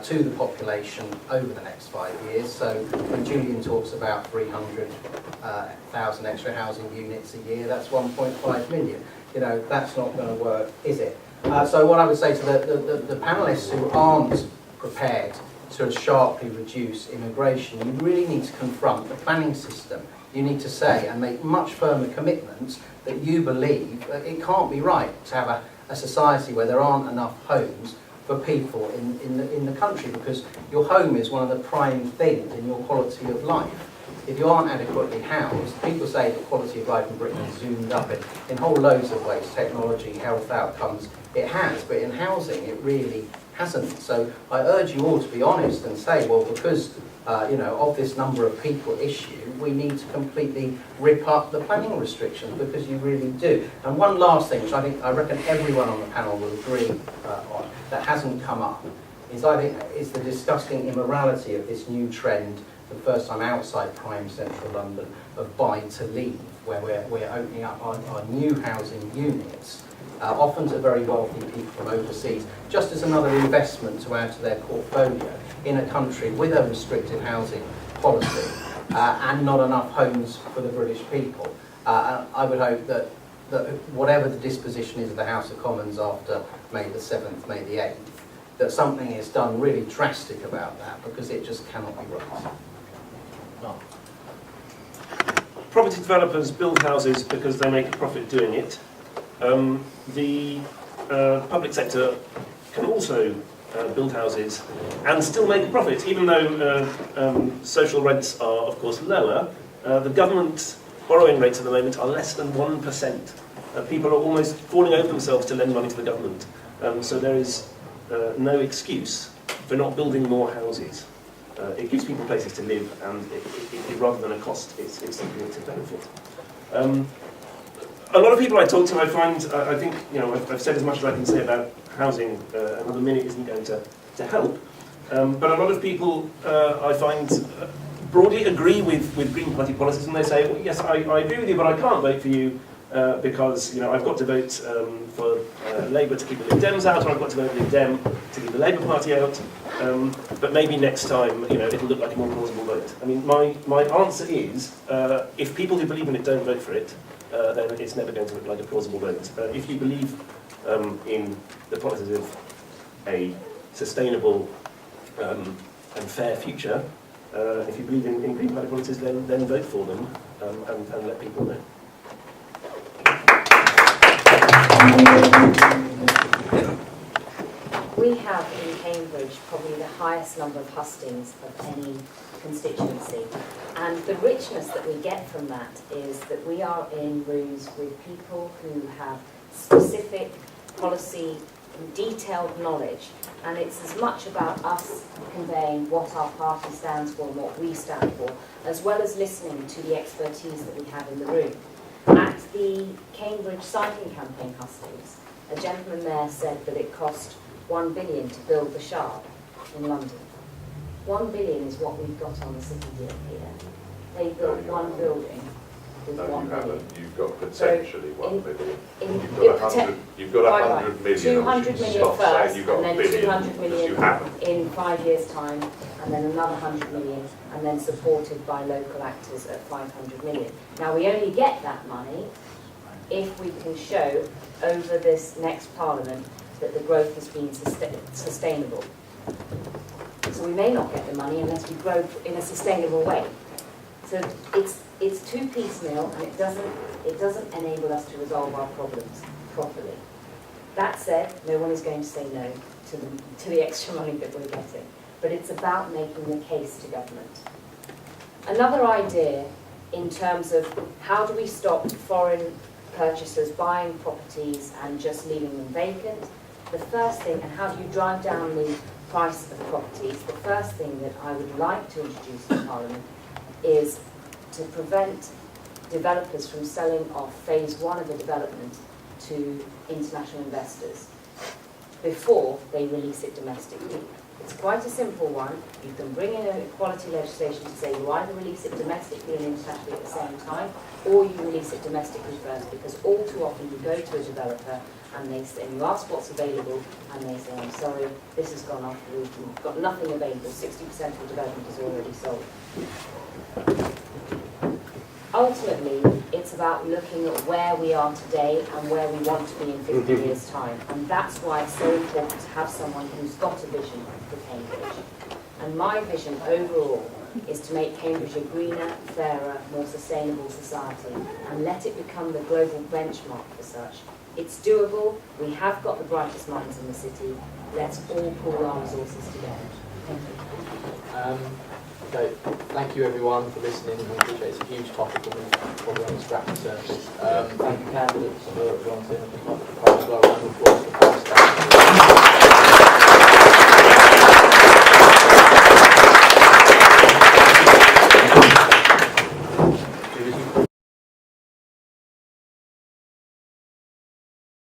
to the population over the next 5 years. So when Julian talks about 300,000 extra housing units a year, that's 1.5 million. You know, that's not going to work, is it? So what I would say to the panellists who aren't prepared to sharply reduce immigration, you really need to confront the planning system. You need to say and make much firmer commitments that you believe that it can't be right to have a society where there aren't enough homes for people in the country, because your home is one of the prime things in your quality of life. If you aren't adequately housed, people say that quality of life in Britain is zoomed up in whole loads of ways, technology, health outcomes, it has, but in housing it really hasn't. So I urge you all to be honest and say, well, because of this number of people issue, we need to completely rip up the planning restrictions, because you really do. And one last thing, which I reckon everyone on the panel will agree on, that hasn't come up, is the disgusting immorality of this new trend, for the first time outside prime central London, of buy to leave, where we're opening up our new housing units, often to very wealthy people from overseas, just as another investment to add to their portfolio in a country with a restricted housing policy and not enough homes for the British people. I would hope that whatever the disposition is of the House of Commons after May the 7th, May the 8th, that something is done really drastic about that, because it just cannot be right. No. Property developers build houses because they make a profit doing it. The public sector can also build houses and still make a profit, even though social rents are, of course, lower. The government borrowing rates at the moment are less than 1%. People are almost falling over themselves to lend money to the government. So there is no excuse for not building more houses. It gives people places to live, and rather than a cost, it's something that's a benefit. A lot of people I talk to, I think, I've said as much as I can say about housing. Another minute isn't going to help. But a lot of people I find broadly agree with Green Party policies, and they say, well, yes, I agree with you, but I can't vote for you because I've got to vote for Labour to keep the Lib Dems out, or I've got to vote Lib Dem to keep the Labour Party out. But maybe next time, it'll look like a more plausible vote. I mean, my answer is, if people who believe in it don't vote for it, then it's never going to look like a plausible vote. If you believe in the policies of a sustainable and fair future, if you believe in Green Party policies, then vote for them and let people know. We have in Cambridge probably the highest number of hustings of any constituency, and the richness that we get from that is that we are in rooms with people who have specific policy and detailed knowledge, and it's as much about us conveying what our party stands for and what we stand for, as well as listening to the expertise that we have in the room. At the Cambridge cycling campaign hustings, a gentleman there said that it cost £1 billion to build the Shard in London. £1 billion is what we've got on the city deal here. They built one building with No, £1 you billion. haven't. You've got potentially So £1 billion. You've you've got right, 100 million. 200 million Stop first, saying you've got and then a billion, 200 because million you haven't. in 5 years' time, and then another 100 million, and then supported by local actors at 500 million. Now, we only get that money if we can show over this next Parliament that the growth has been sustainable. So we may not get the money unless we grow in a sustainable way. So it's too piecemeal, and it doesn't enable us to resolve our problems properly. That said, no one is going to say no to the extra money that we're getting, but it's about making the case to government. Another idea in terms of how do we stop foreign purchasers buying properties and just leaving them vacant, the first thing, and how do you drive down the price of properties, the first thing that I would like to introduce to Parliament is to prevent developers from selling off phase 1 of a development to international investors before they release it domestically. It's quite a simple one. You can bring in equality legislation to say you either release it domestically and internationally at the same time, or you release it domestically first, because all too often you go to a developer and you ask what's available, and they say, I'm sorry, this has gone off the roof, we've got nothing available, 60% of the development is already sold. Ultimately, it's about looking at where we are today and where we want to be in 50 years' time. And that's why it's so important to have someone who's got a vision for Cambridge. And my vision overall is to make Cambridge a greener, fairer, more sustainable society and let it become the global benchmark for such. It's doable. We have got the brightest minds in the city. Let's all pool our resources together. Thank you. So, thank you everyone for listening. I appreciate it's a huge topic and we've probably only scratched the surface. Thank you candidates for wanting to come as well.